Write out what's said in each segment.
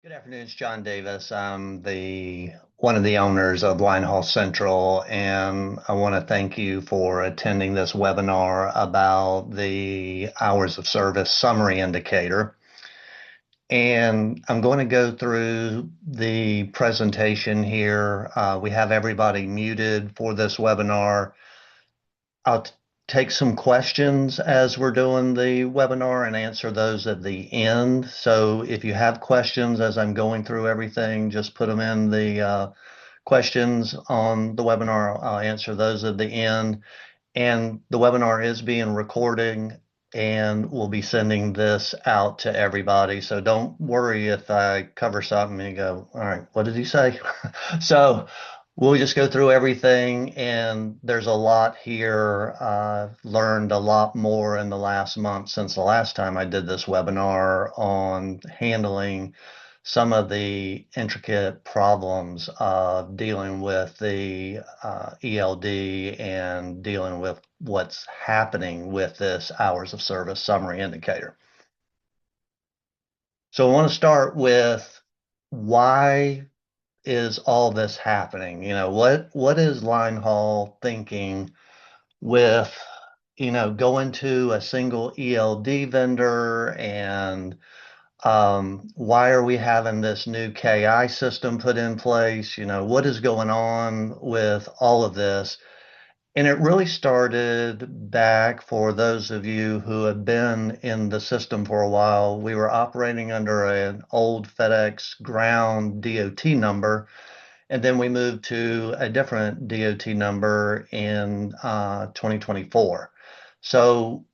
Good afternoon, it's John Davis. I'm the one of the owners of Linehaul Central, and I want to thank you for attending this webinar about the hours of service summary indicator. And I'm going to go through the presentation here. We have everybody muted for this webinar. I'll take some questions as we're doing the webinar and answer those at the end. So if you have questions as I'm going through everything, just put them in the questions on the webinar. I'll answer those at the end. And the webinar is being recorded and we'll be sending this out to everybody. So don't worry if I cover something and you go, all right, what did he say? So we'll just go through everything, and there's a lot here. I've learned a lot more in the last month since the last time I did this webinar on handling some of the intricate problems of dealing with the ELD and dealing with what's happening with this hours of service summary indicator. So I want to start with why is all this happening? What is Linehaul thinking with, going to a single ELD vendor, and why are we having this new KI system put in place? What is going on with all of this? And it really started back, for those of you who have been in the system for a while. We were operating under an old FedEx ground DOT number, and then we moved to a different DOT number in 2024. So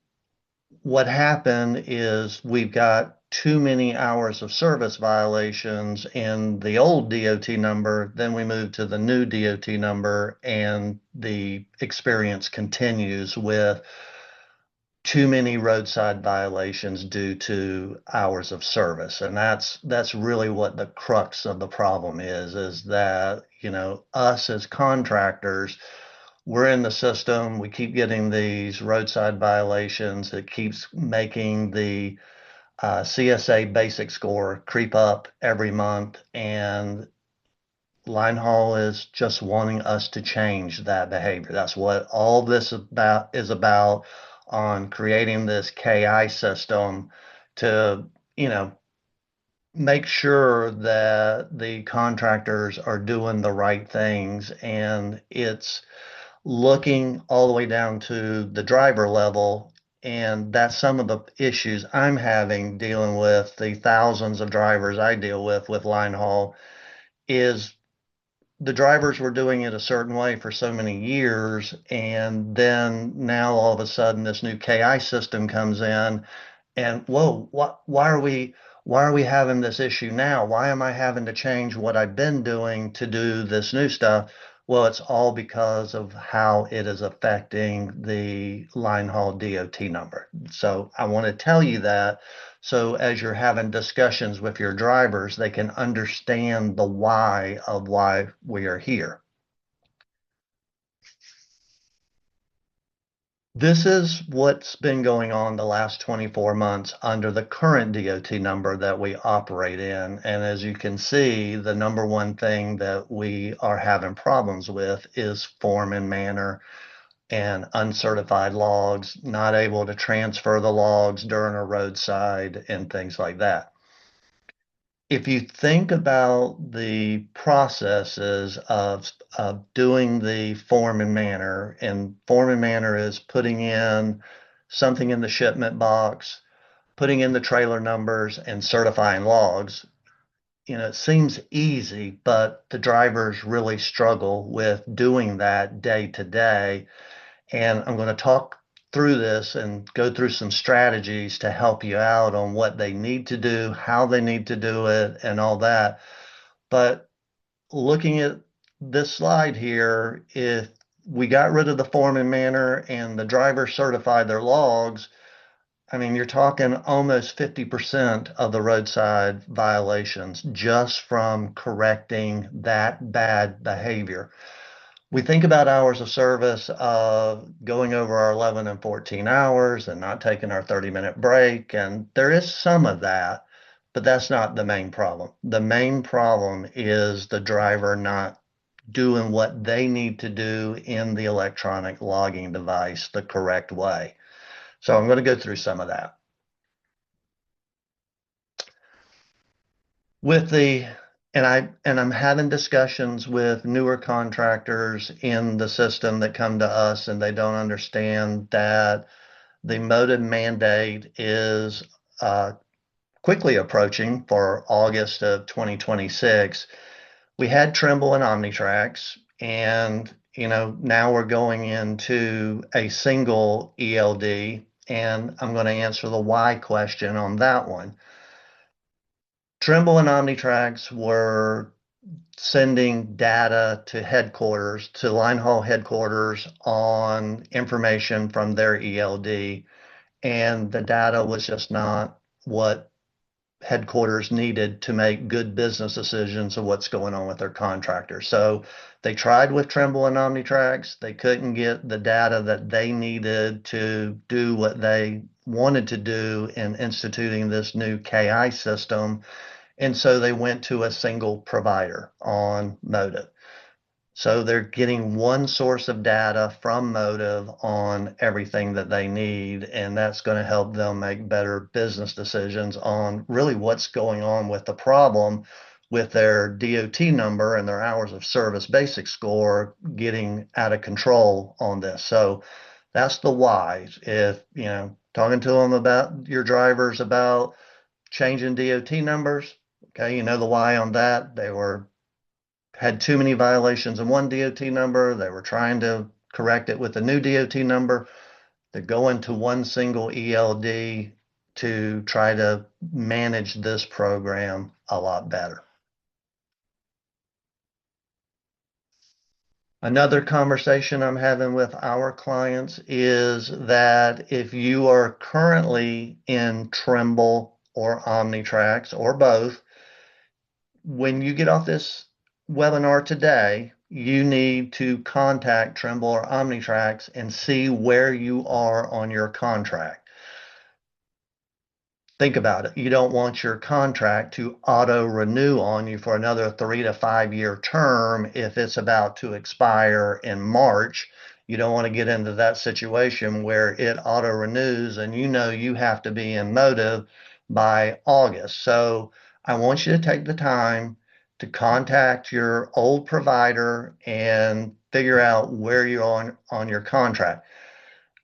what happened is we've got too many hours of service violations in the old DOT number. Then we moved to the new DOT number, and the experience continues with too many roadside violations due to hours of service. And that's really what the crux of the problem is that, us as contractors, we're in the system, we keep getting these roadside violations. It keeps making the CSA basic score creep up every month, and Linehaul is just wanting us to change that behavior. That's what all this is about, on creating this KI system to, make sure that the contractors are doing the right things. And it's looking all the way down to the driver level. And that's some of the issues I'm having dealing with the thousands of drivers I deal with Linehaul, is the drivers were doing it a certain way for so many years, and then now all of a sudden this new KI system comes in, and whoa, why are we having this issue now? Why am I having to change what I've been doing to do this new stuff? Well, it's all because of how it is affecting the Linehaul DOT number. So I want to tell you that, so as you're having discussions with your drivers, they can understand the why of why we are here. This is what's been going on the last 24 months under the current DOT number that we operate in. And as you can see, the number one thing that we are having problems with is form and manner and uncertified logs, not able to transfer the logs during a roadside and things like that. If you think about the processes of doing the form and manner, and form and manner is putting in something in the shipment box, putting in the trailer numbers, and certifying logs, it seems easy, but the drivers really struggle with doing that day to day. And I'm going to talk through this and go through some strategies to help you out on what they need to do, how they need to do it, and all that. But looking at this slide here, if we got rid of the form and manner and the driver certified their logs, I mean, you're talking almost 50% of the roadside violations just from correcting that bad behavior. We think about hours of service of going over our 11 and 14 hours and not taking our 30-minute break, and there is some of that, but that's not the main problem. The main problem is the driver not doing what they need to do in the electronic logging device the correct way. So I'm going to go through some of that. With the I'm having discussions with newer contractors in the system that come to us and they don't understand that the motive mandate is quickly approaching for August of 2026. We had Trimble and Omnitrax, and now we're going into a single ELD, and I'm going to answer the why question on that one. Trimble and Omnitrax were sending data to headquarters, to Linehaul headquarters on information from their ELD, and the data was just not what headquarters needed to make good business decisions of what's going on with their contractors. So they tried with Trimble and Omnitrax. They couldn't get the data that they needed to do what they wanted to do in instituting this new KI system. And so they went to a single provider on Motive. So they're getting one source of data from Motive on everything that they need, and that's going to help them make better business decisions on really what's going on with the problem with their DOT number and their hours of service basic score getting out of control on this. So that's the why. If, talking to them about your drivers about changing DOT numbers, okay, you know the why on that. They had too many violations in one DOT number. They were trying to correct it with a new DOT number. They're going to one single ELD to try to manage this program a lot better. Another conversation I'm having with our clients is that if you are currently in Trimble or Omnitrax or both, when you get off this webinar today, you need to contact Trimble or Omnitrax and see where you are on your contract. Think about it. You don't want your contract to auto renew on you for another 3 to 5 year term if it's about to expire in March. You don't want to get into that situation where it auto renews and you have to be in Motive by August. So I want you to take the time to contact your old provider and figure out where you're on your contract.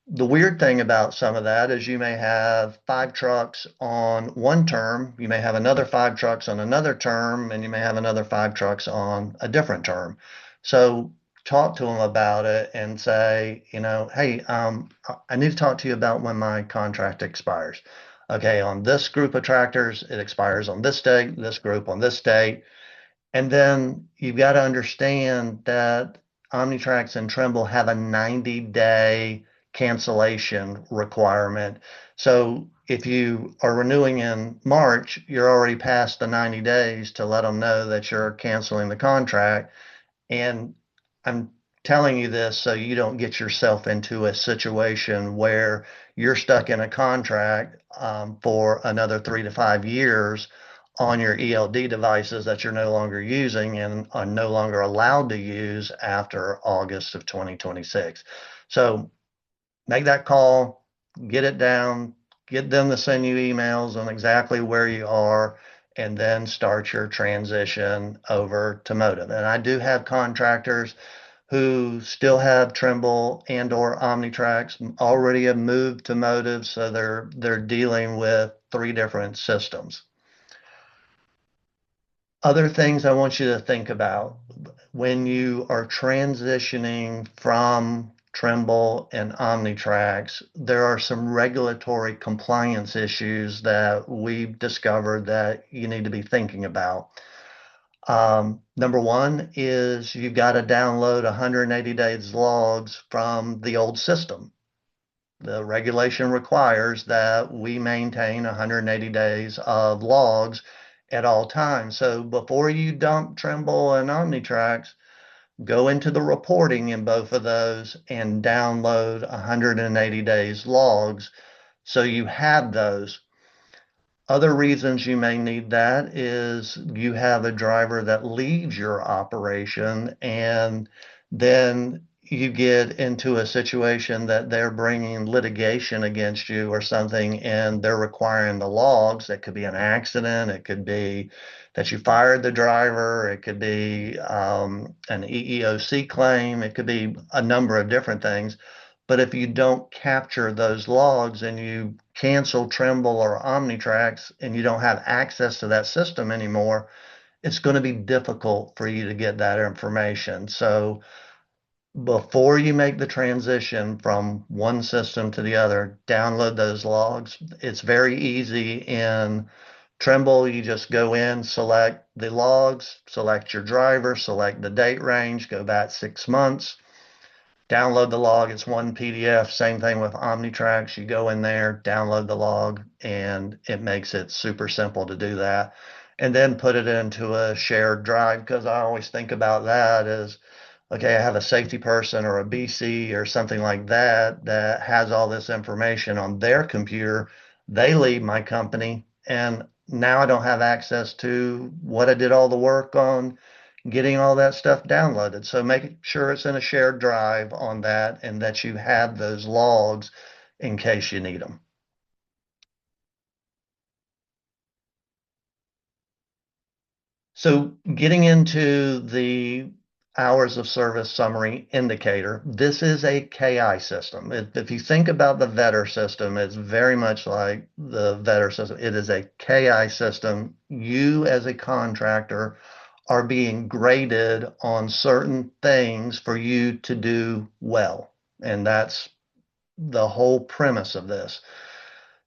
The weird thing about some of that is you may have 5 trucks on one term, you may have another 5 trucks on another term, and you may have another 5 trucks on a different term. So talk to them about it and say, hey, I need to talk to you about when my contract expires. Okay, on this group of tractors, it expires on this date, this group on this date. And then you've got to understand that Omnitrax and Trimble have a 90-day cancellation requirement. So if you are renewing in March, you're already past the 90 days to let them know that you're canceling the contract. And I'm telling you this so you don't get yourself into a situation where you're stuck in a contract for another 3 to 5 years on your ELD devices that you're no longer using and are no longer allowed to use after August of 2026. So make that call, get it down, get them to send you emails on exactly where you are, and then start your transition over to Motive. And I do have contractors who still have Trimble and or Omnitrax already have moved to Motive, so they're dealing with 3 different systems. Other things I want you to think about when you are transitioning from Trimble and Omnitrax, there are some regulatory compliance issues that we've discovered that you need to be thinking about. Number one is you've got to download 180 days logs from the old system. The regulation requires that we maintain 180 days of logs at all times. So before you dump Trimble and Omnitrax, go into the reporting in both of those and download 180 days logs so you have those. Other reasons you may need that is you have a driver that leaves your operation and then you get into a situation that they're bringing litigation against you or something and they're requiring the logs. It could be an accident. It could be that you fired the driver. It could be an EEOC claim. It could be a number of different things. But if you don't capture those logs and you cancel Trimble or Omnitrax and you don't have access to that system anymore, it's going to be difficult for you to get that information. So before you make the transition from one system to the other, download those logs. It's very easy in Trimble. You just go in, select the logs, select your driver, select the date range, go back 6 months. Download the log. It's one PDF. Same thing with Omnitrax. You go in there, download the log, and it makes it super simple to do that. And then put it into a shared drive because I always think about that as, okay, I have a safety person or a BC or something like that that has all this information on their computer. They leave my company, and now I don't have access to what I did all the work on getting all that stuff downloaded. So make sure it's in a shared drive on that and that you have those logs in case you need them. So getting into the hours of service summary indicator, this is a KI system. If you think about the Vetter system, it's very much like the Vetter system. It is a KI system. You as a contractor are being graded on certain things for you to do well. And that's the whole premise of this.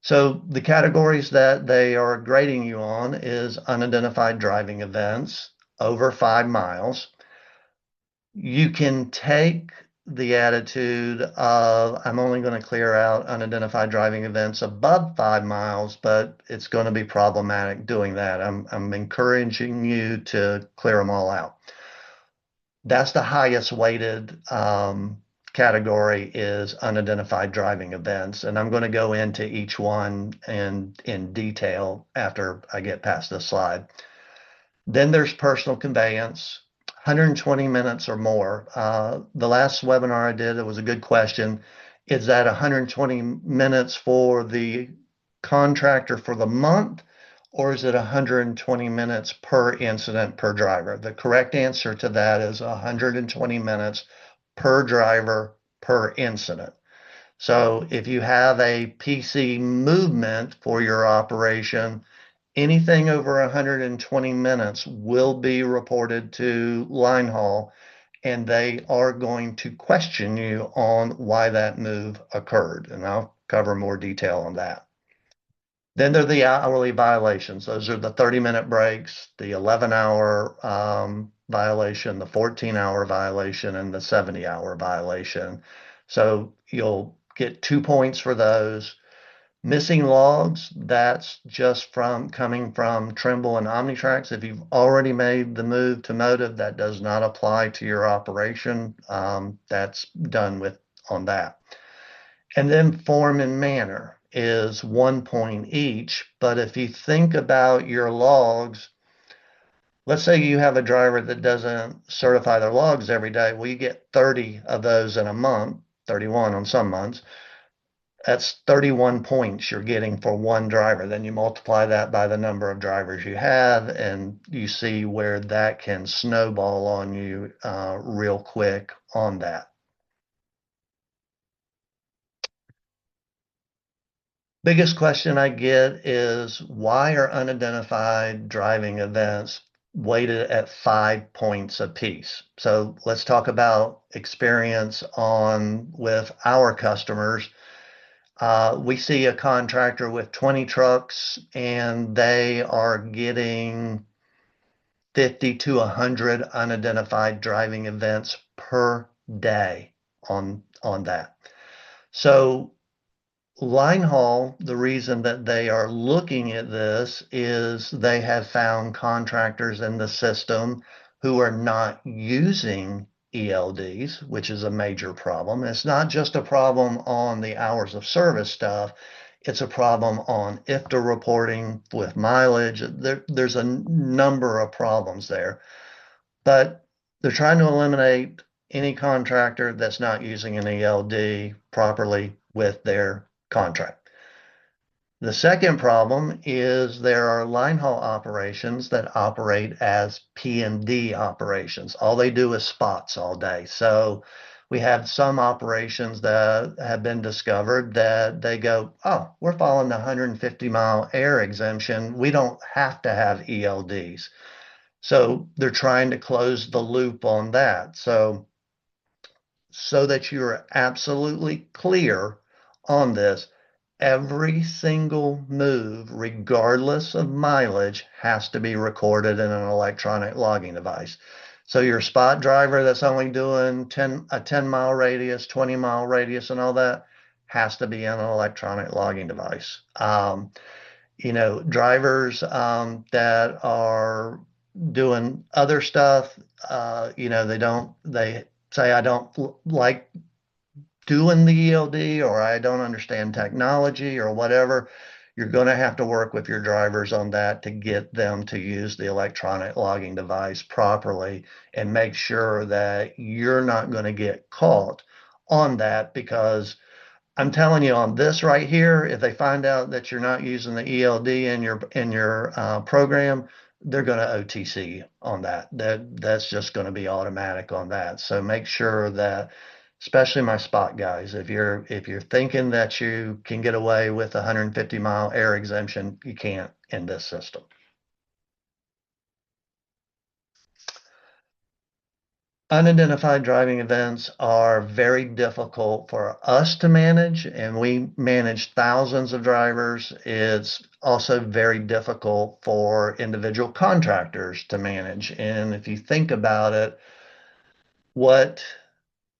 So the categories that they are grading you on is unidentified driving events over 5 miles. You can take the attitude of, I'm only going to clear out unidentified driving events above 5 miles, but it's going to be problematic doing that. I'm encouraging you to clear them all out. That's the highest weighted category is unidentified driving events. And I'm going to go into each one in detail after I get past this slide. Then there's personal conveyance, 120 minutes or more. The last webinar I did, it was a good question. Is that 120 minutes for the contractor for the month, or is it 120 minutes per incident per driver? The correct answer to that is 120 minutes per driver per incident. So if you have a PC movement for your operation, anything over 120 minutes will be reported to Linehaul, and they are going to question you on why that move occurred. And I'll cover more detail on that. Then there are the hourly violations. Those are the 30-minute breaks, the 11-hour violation, the 14-hour violation, and the 70-hour violation. So you'll get 2 points for those. Missing logs, that's just from coming from Trimble and Omnitrax. If you've already made the move to Motive, that does not apply to your operation. That's done with on that. And then form and manner is 1 point each. But if you think about your logs, let's say you have a driver that doesn't certify their logs every day. Well, you get 30 of those in a month, 31 on some months. That's 31 points you're getting for one driver. Then you multiply that by the number of drivers you have, and you see where that can snowball on you real quick on that. Biggest question I get is why are unidentified driving events weighted at 5 points apiece? So let's talk about experience on with our customers. We see a contractor with 20 trucks and they are getting 50 to 100 unidentified driving events per day on that. So Linehaul, the reason that they are looking at this is they have found contractors in the system who are not using ELDs, which is a major problem. It's not just a problem on the hours of service stuff. It's a problem on IFTA reporting with mileage. There's a number of problems there, but they're trying to eliminate any contractor that's not using an ELD properly with their contract. The second problem is there are line haul operations that operate as P&D operations. All they do is spots all day. So we have some operations that have been discovered that they go, oh, we're following the 150-mile air exemption. We don't have to have ELDs. So they're trying to close the loop on that. So that you're absolutely clear on this, every single move, regardless of mileage, has to be recorded in an electronic logging device. So your spot driver that's only doing a 10-mile radius, 20-mile radius, and all that has to be in an electronic logging device. Drivers that are doing other stuff, they say, I don't like doing the ELD, or I don't understand technology or whatever. You're going to have to work with your drivers on that to get them to use the electronic logging device properly and make sure that you're not going to get caught on that, because I'm telling you on this right here, if they find out that you're not using the ELD in your program, they're going to OTC on that. That's just going to be automatic on that. So make sure that, especially my spot guys, if you're thinking that you can get away with a 150-mile air exemption, you can't in this system. Unidentified driving events are very difficult for us to manage, and we manage thousands of drivers. It's also very difficult for individual contractors to manage. And if you think about it, what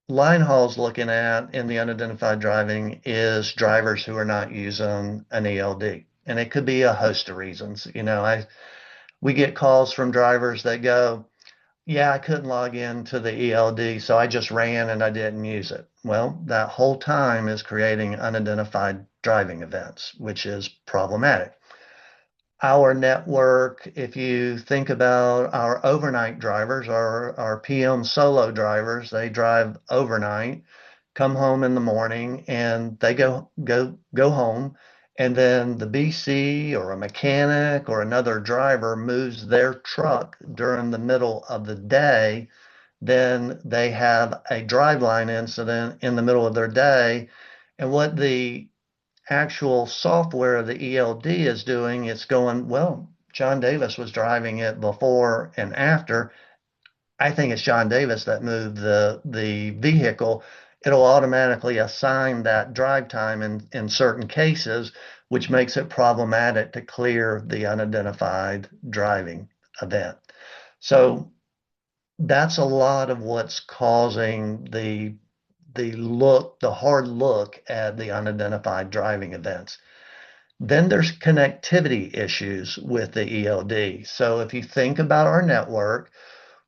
Linehaul's looking at in the unidentified driving is drivers who are not using an ELD. And it could be a host of reasons. We get calls from drivers that go, yeah, I couldn't log into the ELD, so I just ran and I didn't use it. Well, that whole time is creating unidentified driving events, which is problematic. Our network, if you think about our overnight drivers, our PM solo drivers, they drive overnight, come home in the morning, and they go home. And then the BC or a mechanic or another driver moves their truck during the middle of the day. Then they have a driveline incident in the middle of their day. And what the actual software of the ELD is doing, it's going, well, John Davis was driving it before and after. I think it's John Davis that moved the vehicle. It'll automatically assign that drive time in certain cases, which makes it problematic to clear the unidentified driving event. So that's a lot of what's causing the hard look at the unidentified driving events. Then there's connectivity issues with the ELD. So if you think about our network,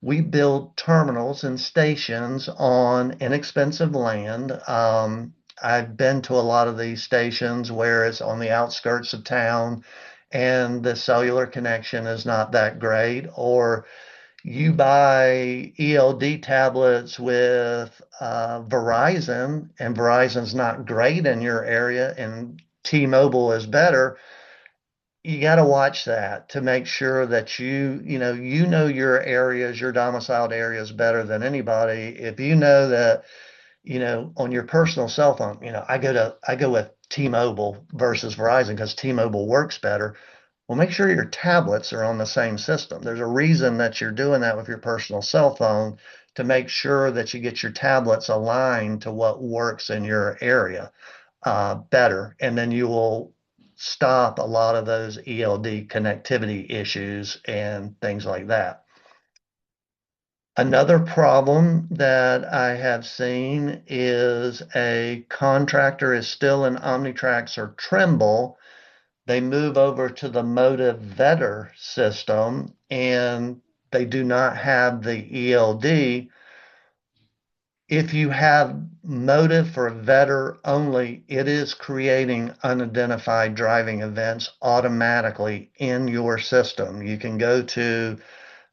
we build terminals and stations on inexpensive land. I've been to a lot of these stations where it's on the outskirts of town and the cellular connection is not that great, or you buy ELD tablets with Verizon, and Verizon's not great in your area, and T-Mobile is better. You got to watch that to make sure that you know your areas, your domiciled areas better than anybody. If you know that, on your personal cell phone, I go with T-Mobile versus Verizon because T-Mobile works better. Well, make sure your tablets are on the same system. There's a reason that you're doing that with your personal cell phone, to make sure that you get your tablets aligned to what works in your area better. And then you will stop a lot of those ELD connectivity issues and things like that. Another problem that I have seen is a contractor is still in Omnitrax or Trimble. They move over to the Motive Vetter system and they do not have the ELD. If you have motive for vetter only, it is creating unidentified driving events automatically in your system. You can go to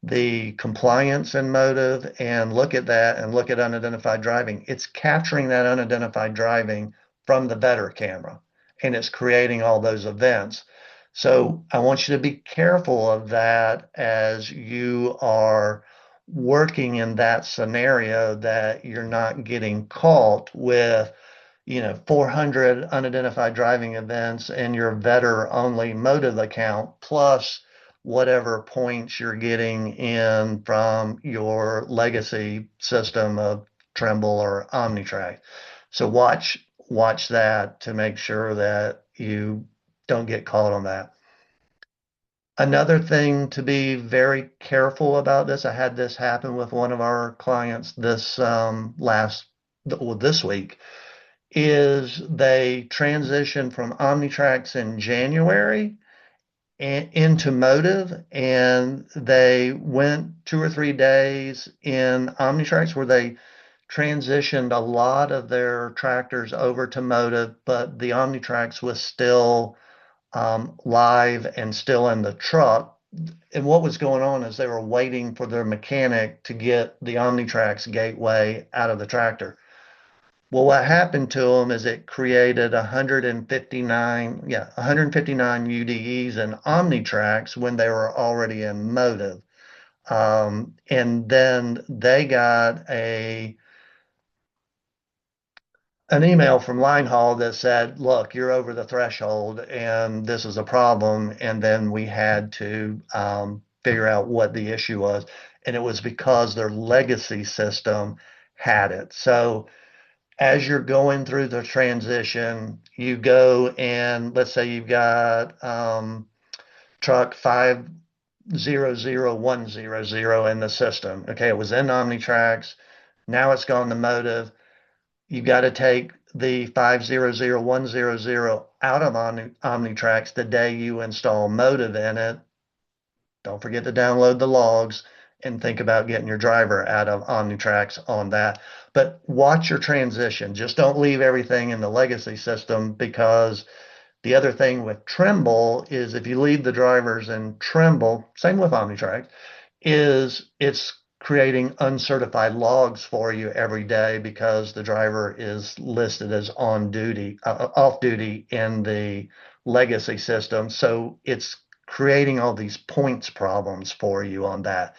the compliance and motive and look at that and look at unidentified driving. It's capturing that unidentified driving from the vetter camera and it's creating all those events. So I want you to be careful of that as you are working in that scenario that you're not getting caught with 400 unidentified driving events in your vetter only motive account, plus whatever points you're getting in from your legacy system of Trimble or OmniTrack. So watch that to make sure that you don't get caught on that. Another thing to be very careful about this, I had this happen with one of our clients this week, is they transitioned from OmniTracks in January into Motive, and they went 2 or 3 days in OmniTracks where they transitioned a lot of their tractors over to Motive, but the OmniTracks was still live and still in the truck. And what was going on is they were waiting for their mechanic to get the OmniTracks gateway out of the tractor. Well, what happened to them is it created 159 UDEs and OmniTracks when they were already in Motive. And then they got an email from Linehaul that said, look, you're over the threshold and this is a problem. And then we had to figure out what the issue was. And it was because their legacy system had it. So as you're going through the transition, you go and let's say you've got truck 500100 in the system. Okay, it was in OmniTracks. Now it's gone to Motive. You've got to take the 500100 out of OmniTracks the day you install Motive in it. Don't forget to download the logs and think about getting your driver out of OmniTracks on that. But watch your transition. Just don't leave everything in the legacy system, because the other thing with Trimble is if you leave the drivers in Trimble, same with OmniTrack, is it's creating uncertified logs for you every day because the driver is listed as on duty, off duty in the legacy system. So it's creating all these points problems for you on that.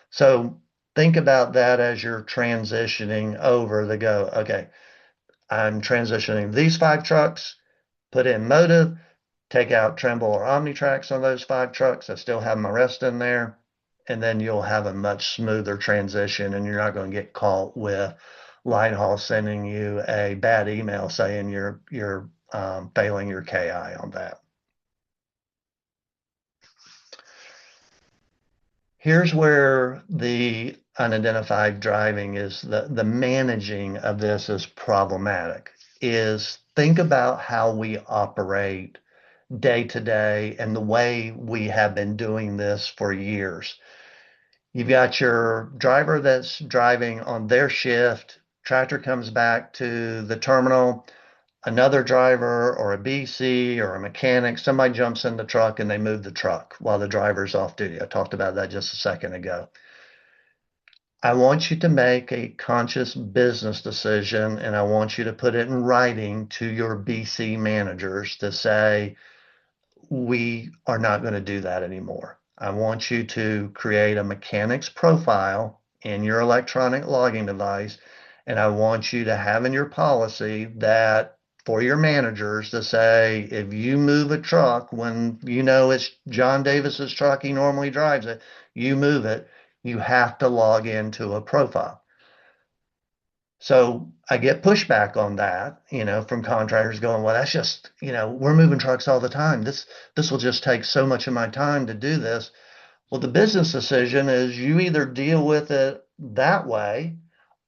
So think about that as you're transitioning over the go. Okay, I'm transitioning these 5 trucks, put in Motive, take out Trimble or OmniTracks on those 5 trucks. I still have my rest in there. And then you'll have a much smoother transition and you're not going to get caught with Linehaul sending you a bad email saying you're failing your KI on that. Here's where the unidentified driving is the managing of this is problematic. Is think about how we operate day to day and the way we have been doing this for years. You've got your driver that's driving on their shift, tractor comes back to the terminal, another driver or a BC or a mechanic, somebody jumps in the truck and they move the truck while the driver's off duty. I talked about that just a second ago. I want you to make a conscious business decision and I want you to put it in writing to your BC managers to say, we are not going to do that anymore. I want you to create a mechanic's profile in your electronic logging device, and I want you to have in your policy that for your managers to say, if you move a truck when you know it's John Davis's truck, he normally drives it, you move it, you have to log into a profile. So I get pushback on that, from contractors going, well, that's just, we're moving trucks all the time. This will just take so much of my time to do this. Well, the business decision is you either deal with it that way,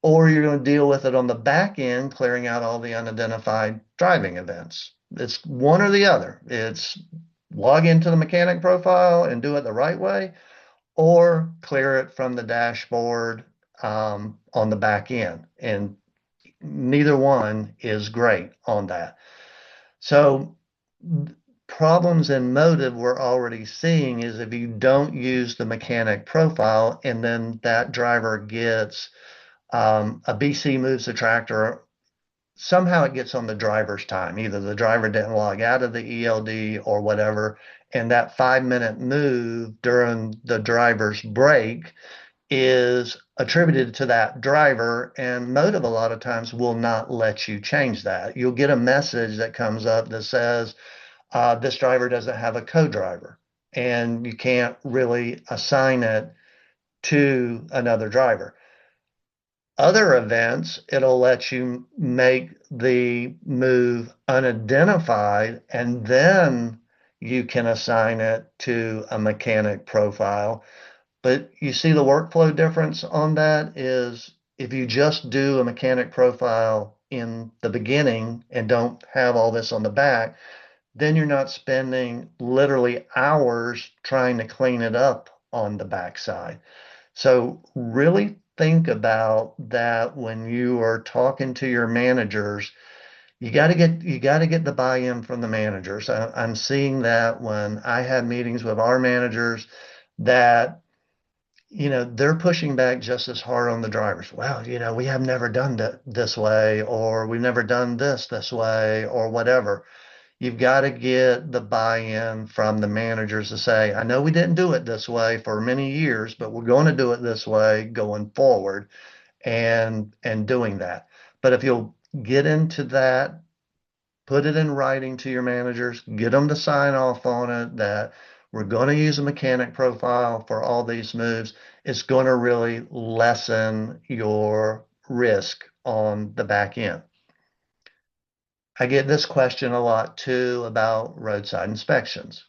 or you're going to deal with it on the back end, clearing out all the unidentified driving events. It's one or the other. It's log into the mechanic profile and do it the right way, or clear it from the dashboard on the back end, and neither one is great on that. So problems in motive we're already seeing is if you don't use the mechanic profile and then that driver gets a BC moves the tractor, somehow it gets on the driver's time. Either the driver didn't log out of the ELD or whatever, and that 5 minute move during the driver's break is attributed to that driver, and motive a lot of times will not let you change that. You'll get a message that comes up that says, this driver doesn't have a co-driver, and you can't really assign it to another driver. Other events, it'll let you make the move unidentified, and then you can assign it to a mechanic profile. But you see the workflow difference on that is if you just do a mechanic profile in the beginning and don't have all this on the back, then you're not spending literally hours trying to clean it up on the backside. So really think about that when you are talking to your managers. You got to get the buy-in from the managers. I'm seeing that when I have meetings with our managers that they're pushing back just as hard on the drivers. Well, we have never done that this way, or we've never done this way, or whatever. You've got to get the buy-in from the managers to say, I know we didn't do it this way for many years, but we're going to do it this way going forward, and doing that. But if you'll get into that, put it in writing to your managers, get them to sign off on it that we're going to use a mechanic profile for all these moves, it's going to really lessen your risk on the back end. I get this question a lot too about roadside inspections.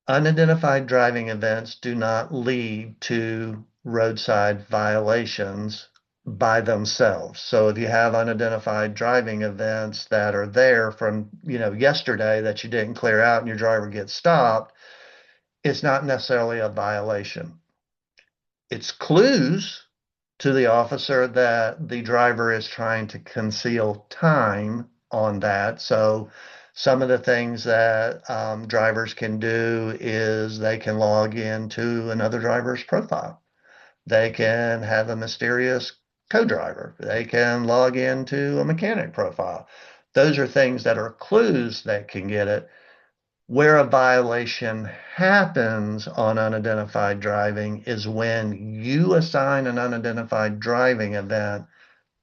Unidentified driving events do not lead to roadside violations by themselves. So if you have unidentified driving events that are there from, yesterday that you didn't clear out and your driver gets stopped, it's not necessarily a violation. It's clues to the officer that the driver is trying to conceal time on that. So some of the things that drivers can do is they can log into another driver's profile. They can have a mysterious co-driver. They can log into a mechanic profile. Those are things that are clues that can get it. Where a violation happens on unidentified driving is when you assign an unidentified driving event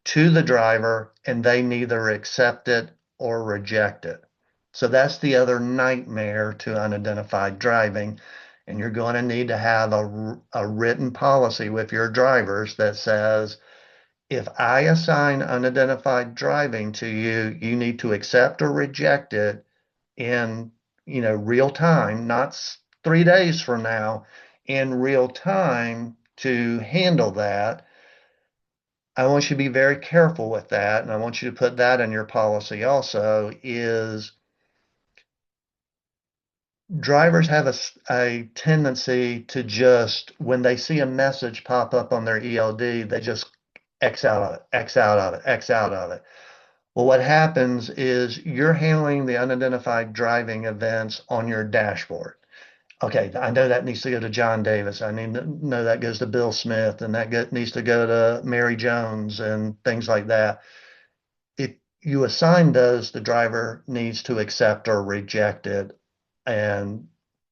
to the driver and they neither accept it or reject it. So that's the other nightmare to unidentified driving. And you're going to need to have a written policy with your drivers that says, if I assign unidentified driving to you, you need to accept or reject it in real time, not 3 days from now, in real time to handle that. I want you to be very careful with that, and I want you to put that in your policy also, is drivers have a tendency to just, when they see a message pop up on their ELD, they just X out of it, X out of it, X out of it. Well, what happens is you're handling the unidentified driving events on your dashboard. Okay, I know that needs to go to John Davis. I need to know that goes to Bill Smith, and that needs to go to Mary Jones and things like that. If you assign those, the driver needs to accept or reject it in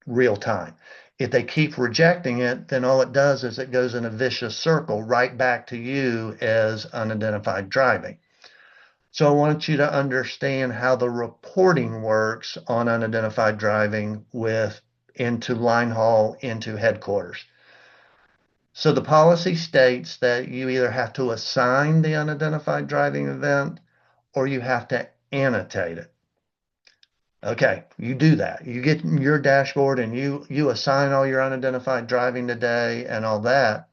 real time. If they keep rejecting it, then all it does is it goes in a vicious circle right back to you as unidentified driving. So I want you to understand how the reporting works on unidentified driving into Linehaul, into headquarters. So the policy states that you either have to assign the unidentified driving event or you have to annotate it. Okay, you do that. You get your dashboard and you assign all your unidentified driving today and all that.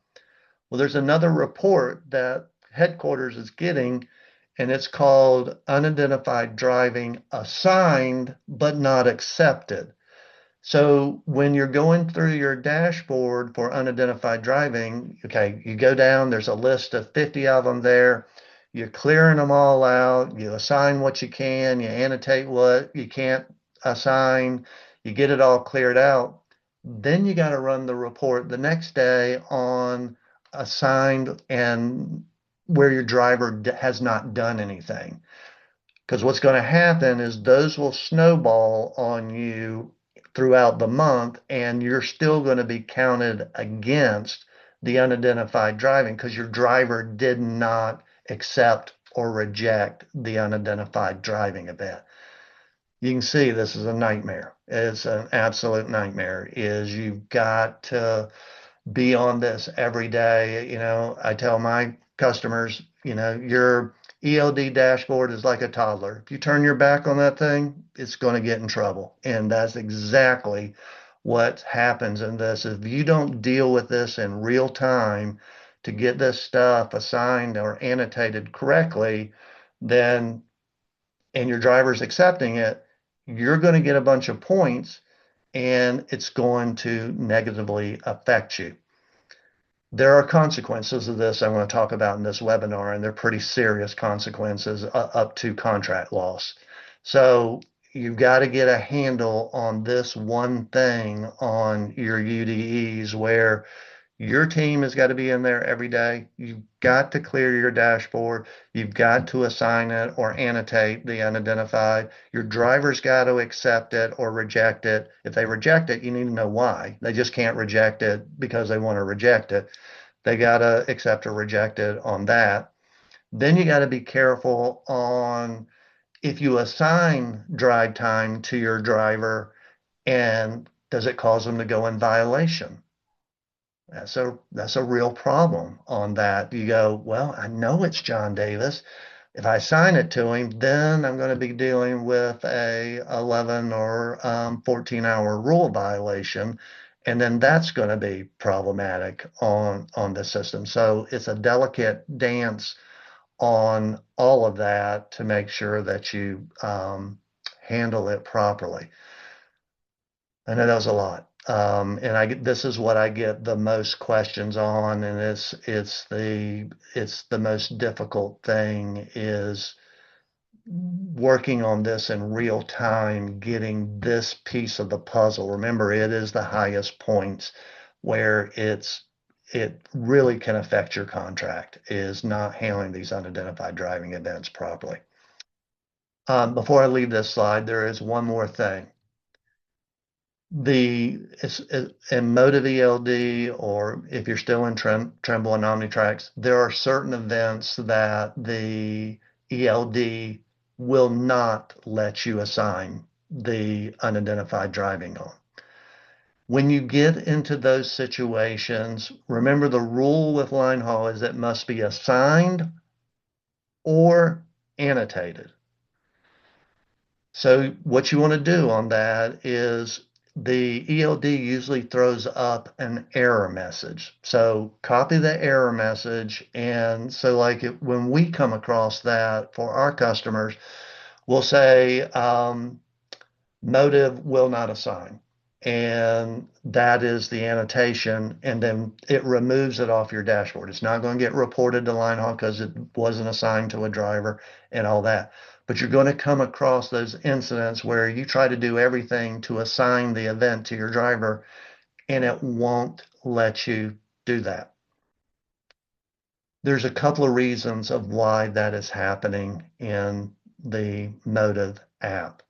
Well, there's another report that headquarters is getting, and it's called Unidentified Driving Assigned but Not Accepted. So when you're going through your dashboard for unidentified driving, okay, you go down, there's a list of 50 of them there. You're clearing them all out. You assign what you can, you annotate what you can't assign, you get it all cleared out. Then you got to run the report the next day on assigned and where your driver has not done anything. Because what's going to happen is those will snowball on you throughout the month, and you're still going to be counted against the unidentified driving because your driver did not accept or reject the unidentified driving event. You can see this is a nightmare. It's an absolute nightmare. Is you've got to be on this every day. I tell my customers, your ELD dashboard is like a toddler. If you turn your back on that thing, it's going to get in trouble. And that's exactly what happens in this. If you don't deal with this in real time to get this stuff assigned or annotated correctly, then, and your driver's accepting it, you're going to get a bunch of points and it's going to negatively affect you. There are consequences of this I want to talk about in this webinar, and they're pretty serious consequences up to contract loss. So you've got to get a handle on this one thing on your UDEs where your team has got to be in there every day. You've got to clear your dashboard. You've got to assign it or annotate the unidentified. Your driver's got to accept it or reject it. If they reject it, you need to know why. They just can't reject it because they want to reject it. They got to accept or reject it on that. Then you got to be careful on if you assign drive time to your driver and does it cause them to go in violation? That's a real problem on that. You go, well, I know it's John Davis. If I sign it to him, then I'm going to be dealing with a 11 or 14-hour rule violation, and then that's going to be problematic on the system. So it's a delicate dance on all of that to make sure that you handle it properly. I know that was a lot. And this is what I get the most questions on, and it's the most difficult thing is working on this in real time, getting this piece of the puzzle. Remember, it is the highest points where it really can affect your contract is not handling these unidentified driving events properly. Before I leave this slide, there is one more thing. In Motive ELD, or if you're still in Trimble and OmniTrax, there are certain events that the ELD will not let you assign the unidentified driving on. When you get into those situations, remember the rule with Linehaul is it must be assigned or annotated. So what you want to do on that is the ELD usually throws up an error message. So copy the error message. And so like when we come across that for our customers, we'll say Motive will not assign. And that is the annotation. And then it removes it off your dashboard. It's not going to get reported to Linehaul because it wasn't assigned to a driver and all that. But you're going to come across those incidents where you try to do everything to assign the event to your driver and it won't let you do that. There's a couple of reasons of why that is happening in the Motive app.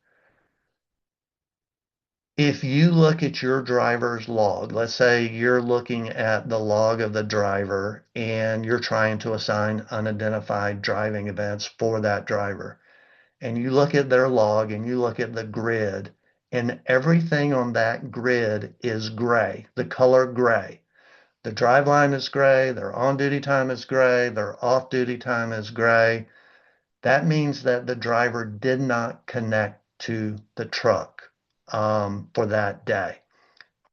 If you look at your driver's log, let's say you're looking at the log of the driver and you're trying to assign unidentified driving events for that driver, and you look at their log and you look at the grid, and everything on that grid is gray, the color gray. The drive line is gray, their on-duty time is gray, their off-duty time is gray. That means that the driver did not connect to the truck for that day.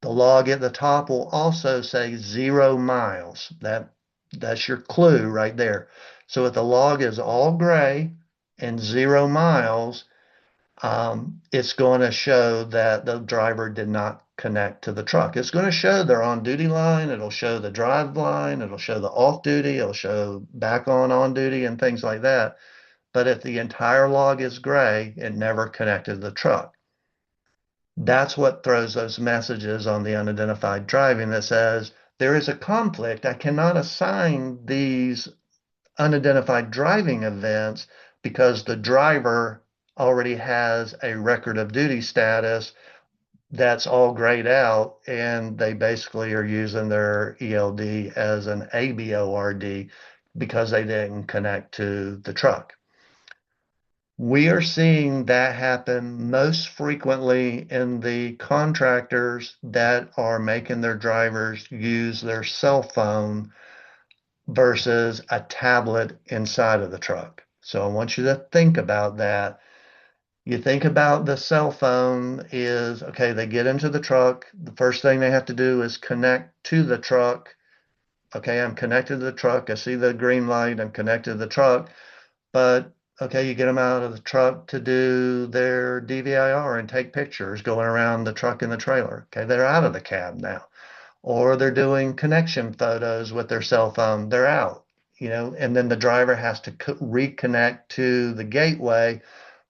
The log at the top will also say 0 miles. That's your clue right there. So if the log is all gray and 0 miles, it's going to show that the driver did not connect to the truck. It's going to show their on-duty line. It'll show the drive line. It'll show the off-duty. It'll show back on duty and things like that. But if the entire log is gray, it never connected to the truck. That's what throws those messages on the unidentified driving that says there is a conflict. I cannot assign these unidentified driving events because the driver already has a record of duty status that's all grayed out, and they basically are using their ELD as an ABORD because they didn't connect to the truck. We are seeing that happen most frequently in the contractors that are making their drivers use their cell phone versus a tablet inside of the truck. So I want you to think about that. You think about the cell phone is, okay, they get into the truck. The first thing they have to do is connect to the truck. Okay, I'm connected to the truck. I see the green light. I'm connected to the truck. But okay, you get them out of the truck to do their DVIR and take pictures going around the truck and the trailer. Okay, they're out of the cab now. Or they're doing connection photos with their cell phone. They're out, and then the driver has to reconnect to the gateway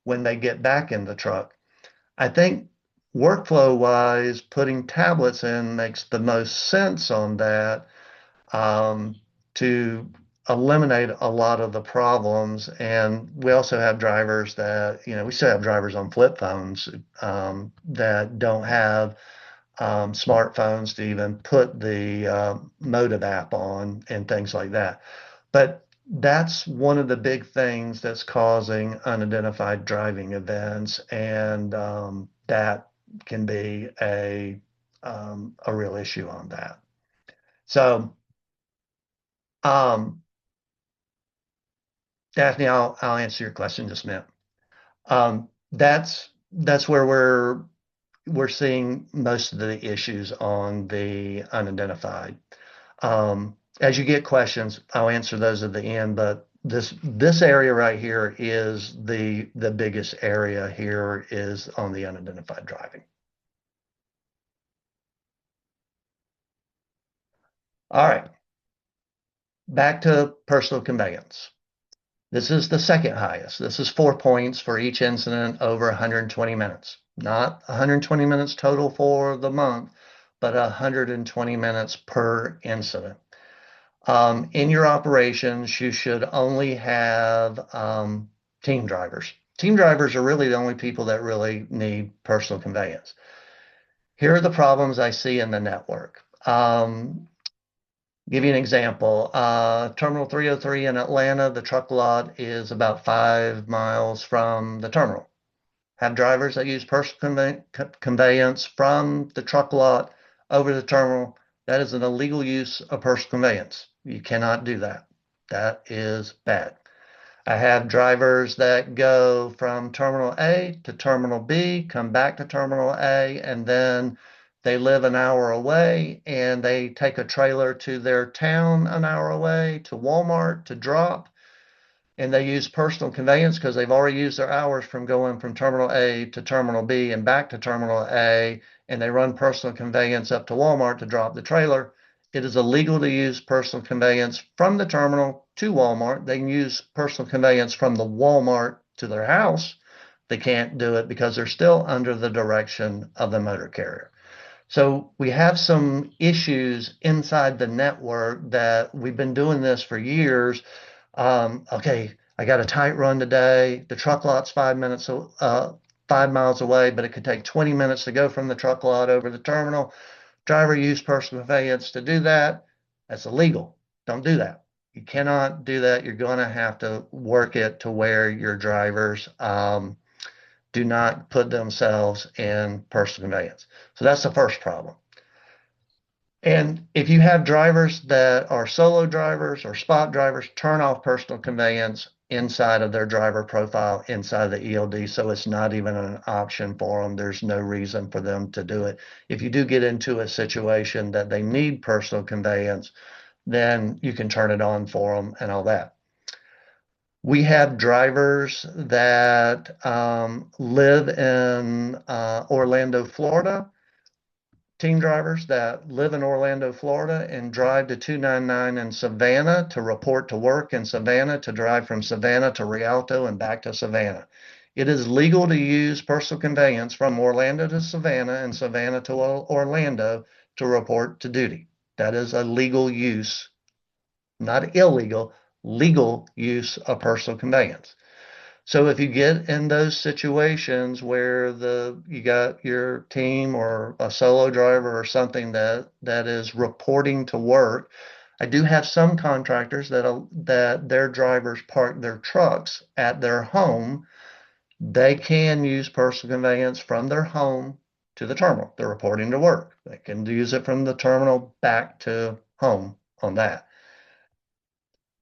when they get back in the truck. I think workflow wise, putting tablets in makes the most sense on that, to eliminate a lot of the problems. And we also have drivers that, we still have drivers on flip phones, that don't have smartphones to even put the Motive app on and things like that. But that's one of the big things that's causing unidentified driving events, and that can be a real issue on that. So, um, Daphne, I'll answer your question just a minute. That's where we're seeing most of the issues on the unidentified. As you get questions, I'll answer those at the end, but this area right here is the biggest area here is on the unidentified driving. All right, back to personal conveyance. This is the second highest. This is 4 points for each incident over 120 minutes. Not 120 minutes total for the month, but 120 minutes per incident. In your operations, you should only have team drivers. Team drivers are really the only people that really need personal conveyance. Here are the problems I see in the network. Give you an example. Terminal 303 in Atlanta, the truck lot is about 5 miles from the terminal. Have drivers that use personal conveyance from the truck lot over the terminal. That is an illegal use of personal conveyance. You cannot do that. That is bad. I have drivers that go from terminal A to terminal B, come back to terminal A, and then they live an hour away and they take a trailer to their town an hour away to Walmart to drop, and they use personal conveyance because they've already used their hours from going from terminal A to terminal B and back to terminal A, and they run personal conveyance up to Walmart to drop the trailer. It is illegal to use personal conveyance from the terminal to Walmart. They can use personal conveyance from the Walmart to their house. They can't do it because they're still under the direction of the motor carrier. So we have some issues inside the network that we've been doing this for years. Okay, I got a tight run today. The truck lot's 5 miles away, but it could take 20 minutes to go from the truck lot over the terminal. Driver used personal conveyance to do that. That's illegal. Don't do that. You cannot do that. You're going to have to work it to where your drivers do not put themselves in personal conveyance. So that's the first problem. And if you have drivers that are solo drivers or spot drivers, turn off personal conveyance inside of their driver profile, inside the ELD, so it's not even an option for them. There's no reason for them to do it. If you do get into a situation that they need personal conveyance, then you can turn it on for them and all that. We have drivers that live in Orlando, Florida, team drivers that live in Orlando, Florida, and drive to 299 in Savannah to report to work in Savannah, to drive from Savannah to Rialto and back to Savannah. It is legal to use personal conveyance from Orlando to Savannah and Savannah to Orlando to report to duty. That is a legal use, not illegal, legal use of personal conveyance. So if you get in those situations where you got your team or a solo driver or something that is reporting to work, I do have some contractors that their drivers park their trucks at their home. They can use personal conveyance from their home to the terminal. They're reporting to work. They can use it from the terminal back to home on that.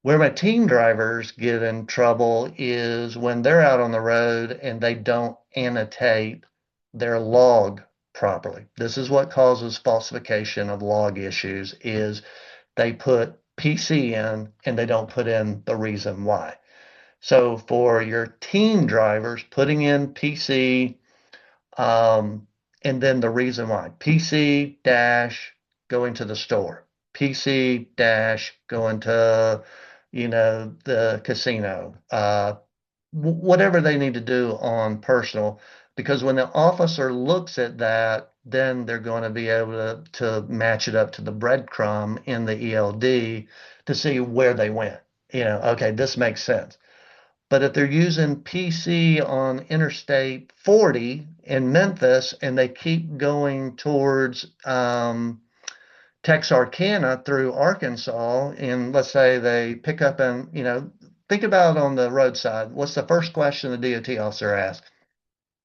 Where my team drivers get in trouble is when they're out on the road and they don't annotate their log properly. This is what causes falsification of log issues is they put PC in and they don't put in the reason why. So for your team drivers, putting in PC and then the reason why. PC dash going to the store. PC dash going to, the casino. Whatever they need to do on personal, because when the officer looks at that, then they're going to be able to match it up to the breadcrumb in the ELD to see where they went. Okay, this makes sense. But if they're using PC on Interstate 40 in Memphis and they keep going towards Texarkana through Arkansas, and let's say they pick up and, think about on the roadside, what's the first question the DOT officer asks?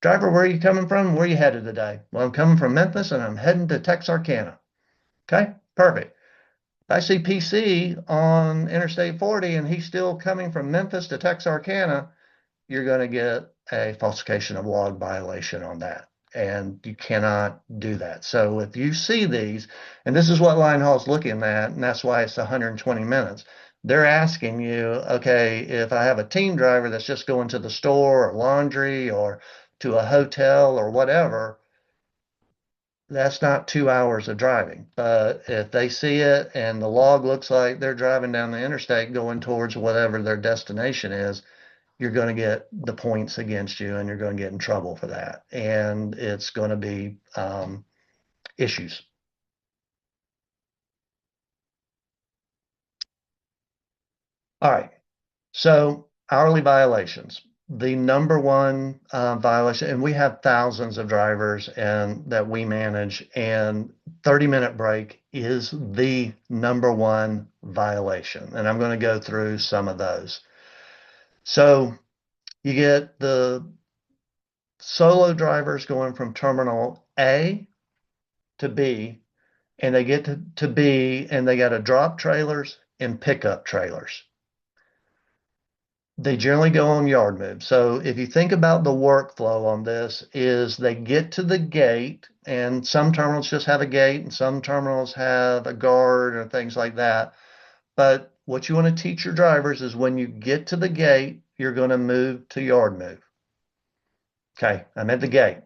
Driver, where are you coming from? Where are you headed today? Well, I'm coming from Memphis and I'm heading to Texarkana. Okay, perfect. If I see PC on Interstate 40 and he's still coming from Memphis to Texarkana, you're going to get a falsification of log violation on that. And you cannot do that. So if you see these, and this is what Linehaul is looking at, and that's why it's 120 minutes. They're asking you, okay, if I have a team driver that's just going to the store or laundry or to a hotel or whatever, that's not 2 hours of driving. But if they see it and the log looks like they're driving down the interstate going towards whatever their destination is, you're going to get the points against you and you're going to get in trouble for that. And it's going to be issues. All right. So hourly violations. The number one violation, and we have thousands of drivers and that we manage, and 30-minute break is the number one violation. And I'm going to go through some of those. So you get the solo drivers going from terminal A to B, and they get to B and they got to drop trailers and pick up trailers. They generally go on yard moves. So if you think about the workflow on this is they get to the gate, and some terminals just have a gate and some terminals have a guard or things like that. But what you want to teach your drivers is when you get to the gate, you're going to move to yard move. Okay, I'm at the gate.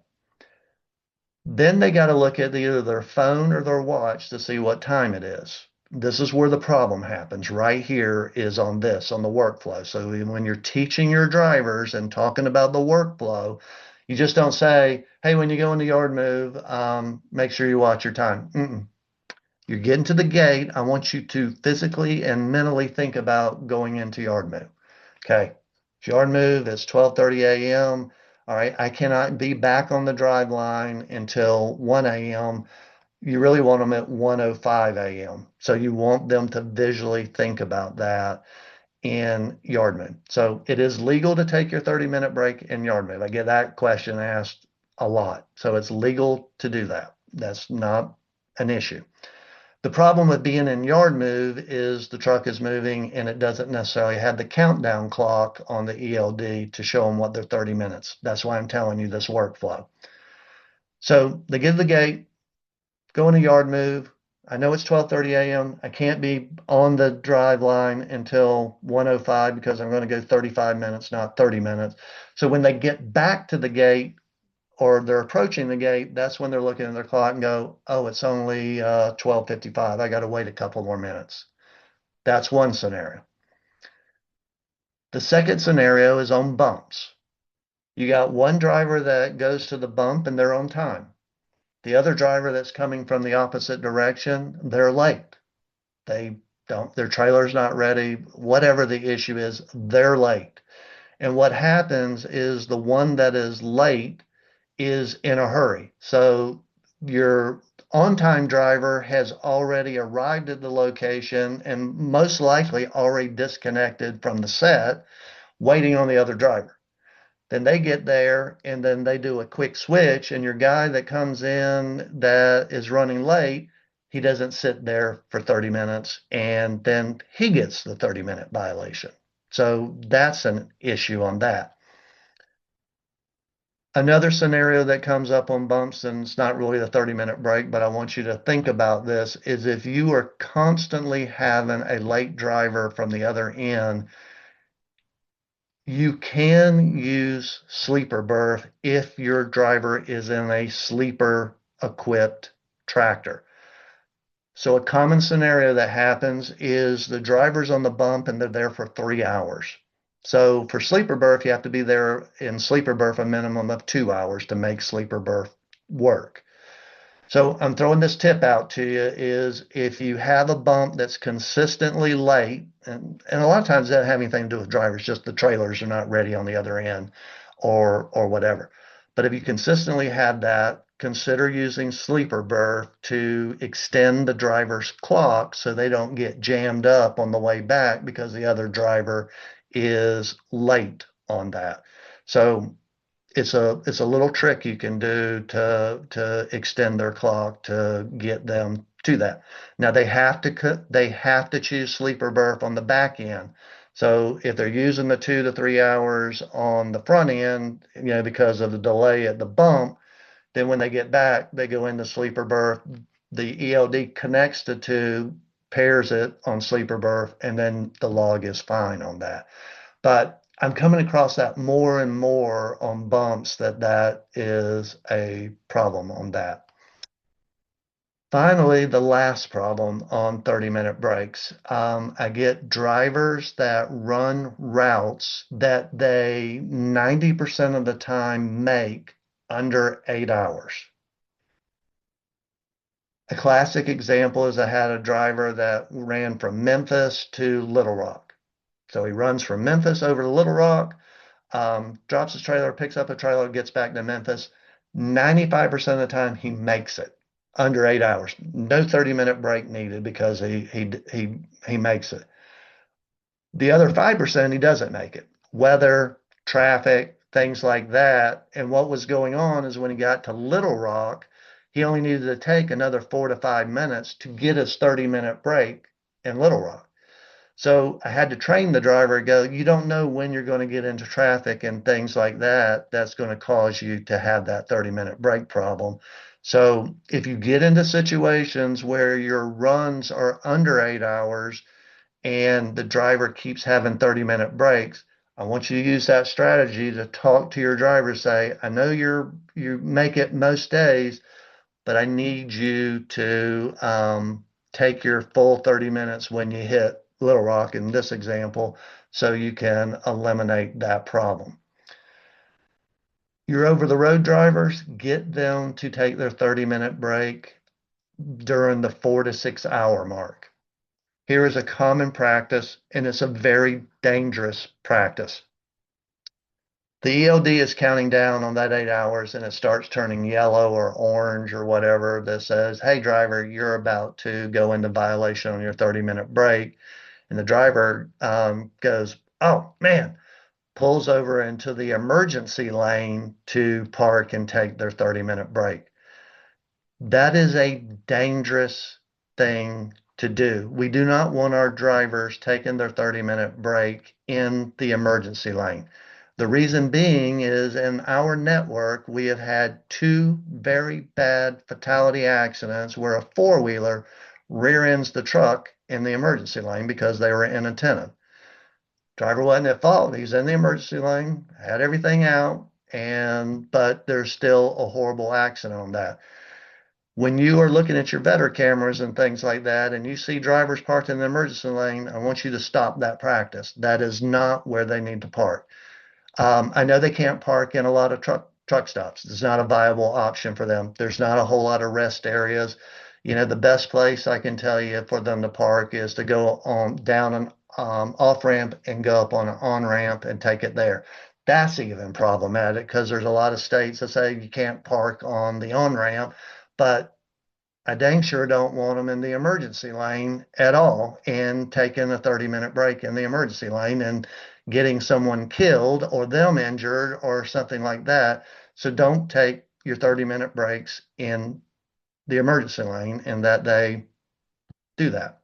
Then they got to look at either their phone or their watch to see what time it is. This is where the problem happens. Right here is on the workflow. So when you're teaching your drivers and talking about the workflow, you just don't say, hey, when you go in the yard move, make sure you watch your time. You're getting to the gate. I want you to physically and mentally think about going into yard move. Okay, yard move is 12:30 a.m. All right, I cannot be back on the drive line until 1 a.m. You really want them at 1:05 a.m. So you want them to visually think about that in yard move. So it is legal to take your 30-minute break in yard move. I get that question asked a lot. So it's legal to do that. That's not an issue. The problem with being in yard move is the truck is moving and it doesn't necessarily have the countdown clock on the ELD to show them what their 30 minutes. That's why I'm telling you this workflow. So they get to the gate, go in a yard move. I know it's 12:30 a.m. I can't be on the drive line until 1:05 because I'm going to go 35 minutes, not 30 minutes. So when they get back to the gate or they're approaching the gate, that's when they're looking at their clock and go, oh, it's only 12:55. I got to wait a couple more minutes. That's one scenario. The second scenario is on bumps. You got one driver that goes to the bump and they're on time. The other driver that's coming from the opposite direction, they're late. They don't, their trailer's not ready. Whatever the issue is, they're late. And what happens is the one that is late is in a hurry. So your on-time driver has already arrived at the location and most likely already disconnected from the set, waiting on the other driver. Then they get there and then they do a quick switch, and your guy that comes in that is running late, he doesn't sit there for 30 minutes and then he gets the 30-minute violation. So that's an issue on that. Another scenario that comes up on bumps, and it's not really a 30-minute break, but I want you to think about this, is if you are constantly having a late driver from the other end, you can use sleeper berth if your driver is in a sleeper equipped tractor. So a common scenario that happens is the driver's on the bump and they're there for 3 hours. So for sleeper berth, you have to be there in sleeper berth a minimum of 2 hours to make sleeper berth work. So I'm throwing this tip out to you is if you have a bump that's consistently late, and a lot of times that doesn't have anything to do with drivers, just the trailers are not ready on the other end or whatever. But if you consistently have that, consider using sleeper berth to extend the driver's clock so they don't get jammed up on the way back because the other driver is late on that. So it's a little trick you can do to extend their clock to get them to that. Now they have to choose sleeper berth on the back end. So if they're using the 2 to 3 hours on the front end, because of the delay at the bump, then when they get back, they go into sleeper berth. The ELD connects the two, pairs it on sleeper berth, and then the log is fine on that. But I'm coming across that more and more on bumps that is a problem on that. Finally, the last problem on 30-minute breaks. I get drivers that run routes that they 90% of the time make under 8 hours. A classic example is I had a driver that ran from Memphis to Little Rock. So he runs from Memphis over to Little Rock, drops his trailer, picks up a trailer, gets back to Memphis. 95% of the time, he makes it under 8 hours. No 30-minute break needed because he makes it. The other 5%, he doesn't make it. Weather, traffic, things like that. And what was going on is when he got to Little Rock, he only needed to take another 4 to 5 minutes to get his 30-minute break in Little Rock. So I had to train the driver, go, you don't know when you're going to get into traffic and things like that. That's going to cause you to have that 30-minute break problem. So if you get into situations where your runs are under 8 hours and the driver keeps having 30-minute breaks, I want you to use that strategy to talk to your driver, say, I know you make it most days, but I need you to take your full 30 minutes when you hit Little Rock in this example, so you can eliminate that problem. Your over-the-road drivers, get them to take their 30-minute break during the 4 to 6 hour mark. Here is a common practice, and it's a very dangerous practice. The ELD is counting down on that 8 hours and it starts turning yellow or orange or whatever that says, hey, driver, you're about to go into violation on your 30-minute break. And the driver goes, oh, man, pulls over into the emergency lane to park and take their 30-minute break. That is a dangerous thing to do. We do not want our drivers taking their 30-minute break in the emergency lane. The reason being is in our network, we have had two very bad fatality accidents where a four-wheeler rear ends the truck in the emergency lane because they were inattentive. Driver wasn't at fault. He's in the emergency lane, had everything out, but there's still a horrible accident on that. When you are looking at your better cameras and things like that, and you see drivers parked in the emergency lane, I want you to stop that practice. That is not where they need to park. I know they can't park in a lot of truck stops. It's not a viable option for them. There's not a whole lot of rest areas. The best place I can tell you for them to park is to go on down an off ramp and go up on an on ramp and take it there. That's even problematic because there's a lot of states that say you can't park on the on ramp, but I dang sure don't want them in the emergency lane at all and taking a 30-minute break in the emergency lane and getting someone killed or them injured or something like that. So don't take your 30-minute breaks in the emergency lane and that they do that.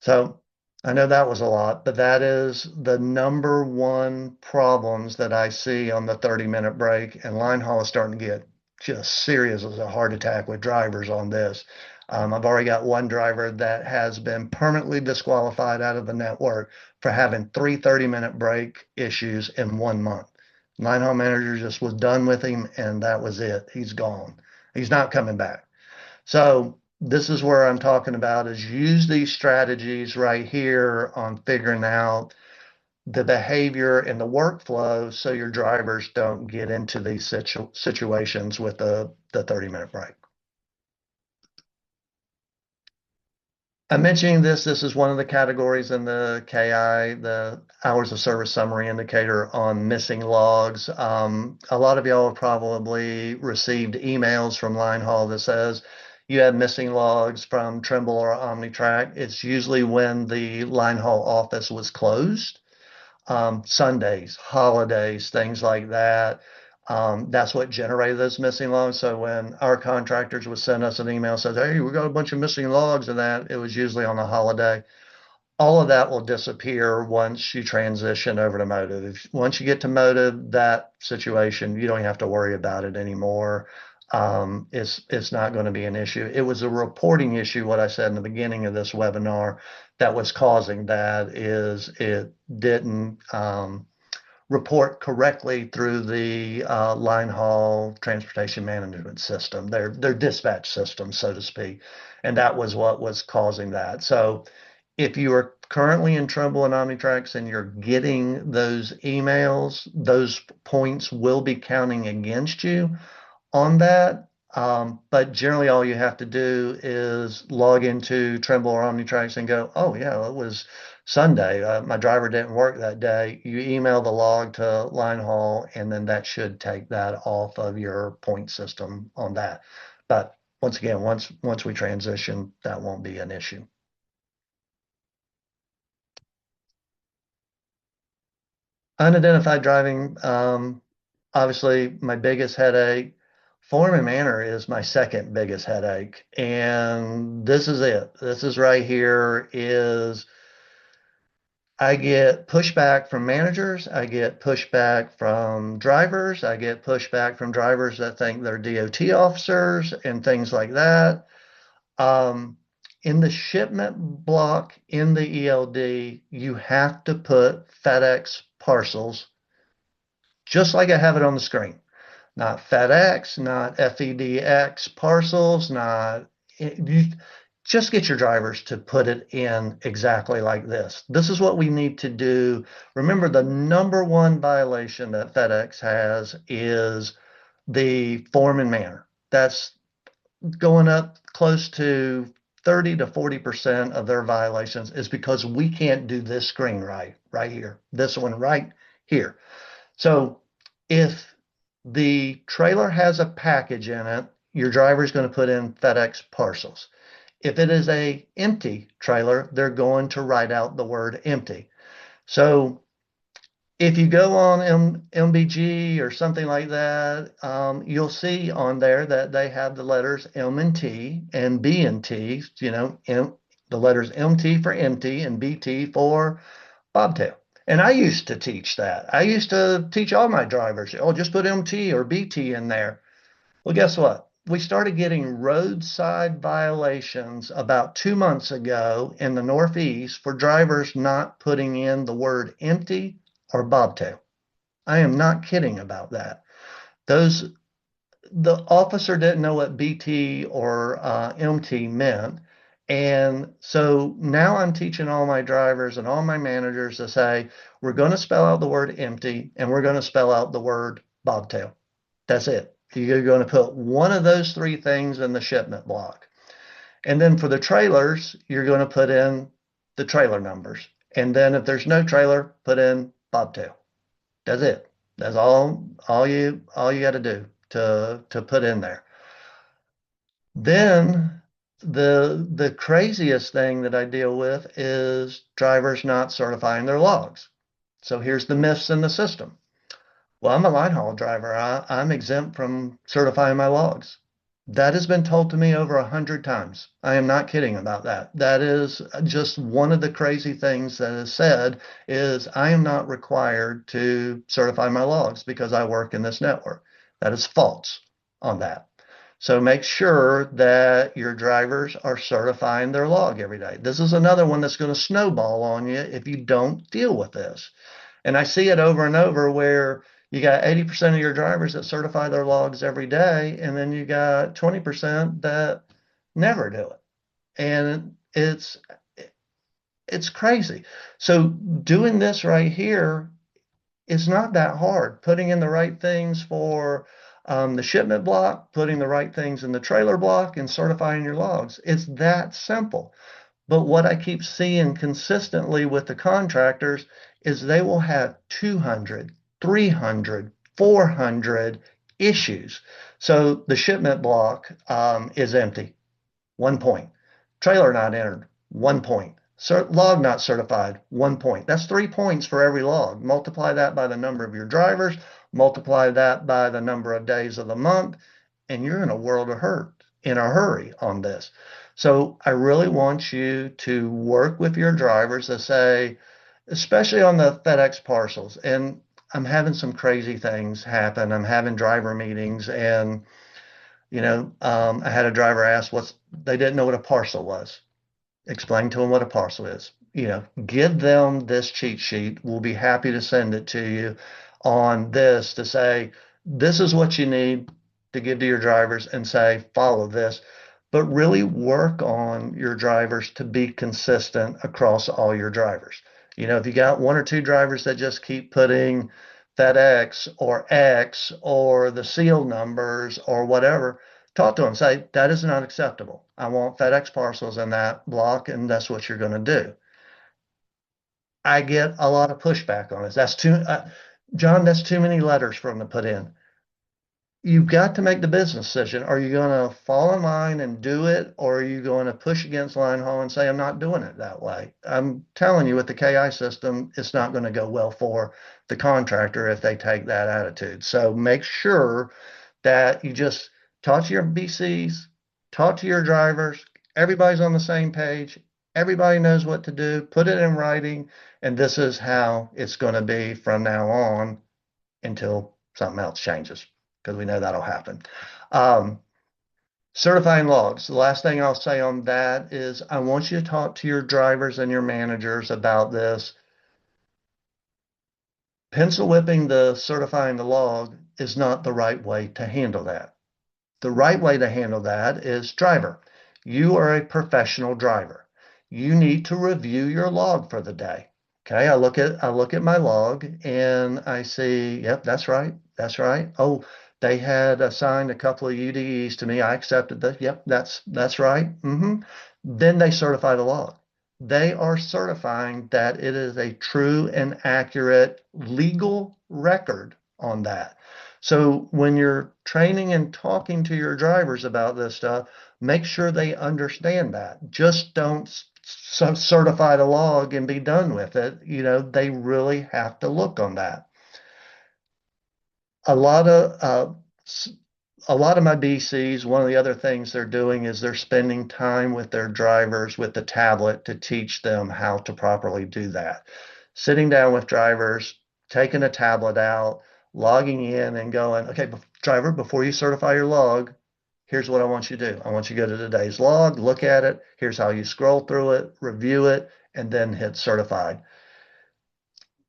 So I know that was a lot, but that is the number one problems that I see on the 30-minute break. And line haul is starting to get just serious as a heart attack with drivers on this. I've already got one driver that has been permanently disqualified out of the network for having three 30-minute break issues in 1 month. Line haul manager just was done with him, and that was it. He's gone. He's not coming back. So this is where I'm talking about is use these strategies right here on figuring out the behavior and the workflow so your drivers don't get into these situations with the 30-minute break. I'm mentioning this. This is one of the categories in the KI, the Hours of Service Summary Indicator on missing logs. A lot of y'all have probably received emails from Linehaul that says you have missing logs from Trimble or OmniTrack. It's usually when the Linehaul office was closed, Sundays, holidays, things like that. That's what generated those missing logs. So when our contractors would send us an email says, "Hey, we got a bunch of missing logs," and that it was usually on a holiday. All of that will disappear once you transition over to Motive. Once you get to Motive, that situation you don't have to worry about it anymore. It's not going to be an issue. It was a reporting issue. What I said in the beginning of this webinar that was causing that is it didn't report correctly through the line haul transportation management system, their dispatch system, so to speak. And that was what was causing that. So if you are currently in Trimble and OmniTrax and you're getting those emails, those points will be counting against you on that. But generally, all you have to do is log into Trimble or OmniTrax and go, "Oh yeah, it was Sunday. My driver didn't work that day." You email the log to Linehaul, and then that should take that off of your point system on that. But once again, once we transition, that won't be an issue. Unidentified driving, obviously my biggest headache. Form and manner is my second biggest headache. And this is it. This is right here is I get pushback from managers. I get pushback from drivers. I get pushback from drivers that think they're DOT officers and things like that. Um, in the shipment block in the ELD, you have to put FedEx parcels just like I have it on the screen. Not FedEx, not FedEx parcels, not you just get your drivers to put it in exactly like this. This is what we need to do. Remember, the number one violation that FedEx has is the form and manner. That's going up close to 30 to 40% of their violations is because we can't do this screen right here, this one right here. So if the trailer has a package in it, your driver is going to put in FedEx parcels. If it is a empty trailer, they're going to write out the word empty. So if you go on MBG or something like that, you'll see on there that they have the letters M and T and B and T, the letters MT for empty and BT for bobtail. And I used to teach that. I used to teach all my drivers, oh, just put MT or BT in there. Well, guess what? we started getting roadside violations about 2 months ago in the Northeast for drivers not putting in the word empty or bobtail. I am not kidding about that. Those the officer didn't know what BT or MT meant. And so now I'm teaching all my drivers and all my managers to say, we're going to spell out the word empty and we're going to spell out the word bobtail. That's it. You're going to put one of those three things in the shipment block. And then for the trailers, you're going to put in the trailer numbers. And then if there's no trailer, put in bobtail. That's it. That's all you got to do to put in there. Then the craziest thing that I deal with is drivers not certifying their logs. So here's the myths in the system. Well, I'm a line haul driver. I'm exempt from certifying my logs. That has been told to me over 100 times. I am not kidding about that. That is just one of the crazy things that is said is I am not required to certify my logs because I work in this network. That is false on that. So make sure that your drivers are certifying their log every day. This is another one that's going to snowball on you if you don't deal with this. And I see it over and over where you got 80% of your drivers that certify their logs every day, and then you got 20% that never do it. And it's crazy. So doing this right here is not that hard. Putting in the right things for the shipment block, putting the right things in the trailer block, and certifying your logs. It's that simple. But what I keep seeing consistently with the contractors is they will have 200, 300, 400 issues. So the shipment block is empty, 1 point. Trailer not entered, 1 point. Log not certified, 1 point. That's 3 points for every log. Multiply that by the number of your drivers, multiply that by the number of days of the month, and you're in a world of hurt, in a hurry on this. So I really want you to work with your drivers to say, especially on the FedEx parcels, and I'm having some crazy things happen. I'm having driver meetings, and I had a driver ask they didn't know what a parcel was. Explain to them what a parcel is. Give them this cheat sheet. We'll be happy to send it to you on this to say, this is what you need to give to your drivers and say, follow this. But really work on your drivers to be consistent across all your drivers. If you got one or two drivers that just keep putting FedEx or X or the seal numbers or whatever, talk to them, say, that is not acceptable. I want FedEx parcels in that block, and that's what you're going to do. I get a lot of pushback on this. John, that's too many letters for them to put in. You've got to make the business decision. Are you going to fall in line and do it, or are you going to push against Linehaul and say, I'm not doing it that way? I'm telling you, with the KI system, it's not going to go well for the contractor if they take that attitude. So make sure that you just talk to your BCs, talk to your drivers. Everybody's on the same page. Everybody knows what to do. Put it in writing, and this is how it's going to be from now on until something else changes, because we know that'll happen. Certifying logs. The last thing I'll say on that is I want you to talk to your drivers and your managers about this. Pencil whipping the certifying the log is not the right way to handle that. The right way to handle that is driver. You are a professional driver. You need to review your log for the day. Okay, I look at my log and I see, yep, that's right. That's right. Oh, they had assigned a couple of UDEs to me. I accepted that. Yep, that's right. Then they certify the log. They are certifying that it is a true and accurate legal record on that. So when you're training and talking to your drivers about this stuff, make sure they understand that. Just don't certify the log and be done with it. They really have to look on that. A lot of my BCs, one of the other things they're doing is they're spending time with their drivers with the tablet to teach them how to properly do that. Sitting down with drivers, taking a tablet out, logging in and going, okay, driver, before you certify your log, here's what I want you to do. I want you to go to today's log, look at it. Here's how you scroll through it, review it, and then hit certified.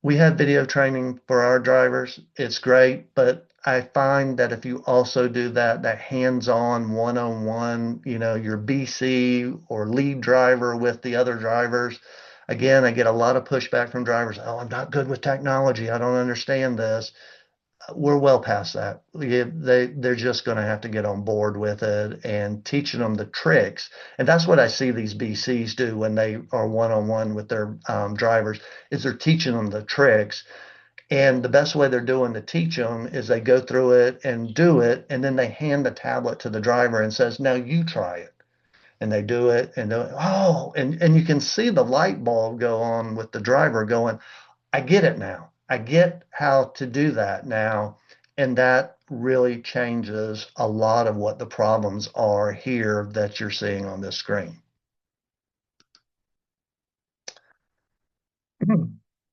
We have video training for our drivers. It's great, but I find that if you also do that hands-on one-on-one, your BC or lead driver with the other drivers, again, I get a lot of pushback from drivers. Oh, I'm not good with technology. I don't understand this. We're well past that. They're just going to have to get on board with it and teaching them the tricks. And that's what I see these BCs do when they are one-on-one with their drivers, is they're teaching them the tricks. And the best way they're doing to teach them is they go through it and do it, and then they hand the tablet to the driver and says, "Now you try it." And they do it and oh, and you can see the light bulb go on with the driver going, I get it now. I get how to do that now. And that really changes a lot of what the problems are here that you're seeing on this screen.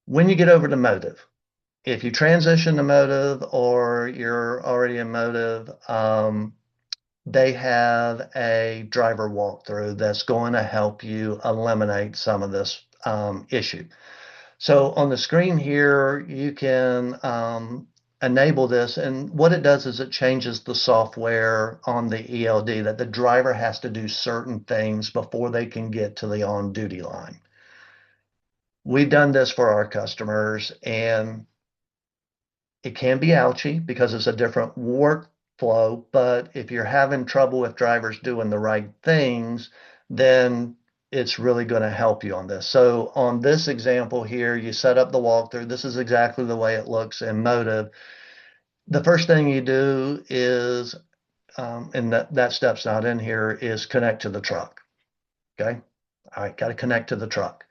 When you get over to Motive, if you transition to Motive or you're already in Motive, they have a driver walkthrough that's going to help you eliminate some of this issue. So on the screen here, you can enable this, and what it does is it changes the software on the ELD that the driver has to do certain things before they can get to the on-duty line. We've done this for our customers, and it can be ouchy because it's a different workflow, but if you're having trouble with drivers doing the right things, then it's really going to help you on this. So on this example here, you set up the walkthrough. This is exactly the way it looks in Motive. The first thing you do is, and that step's not in here, is connect to the truck. Okay. All right. Got to connect to the truck.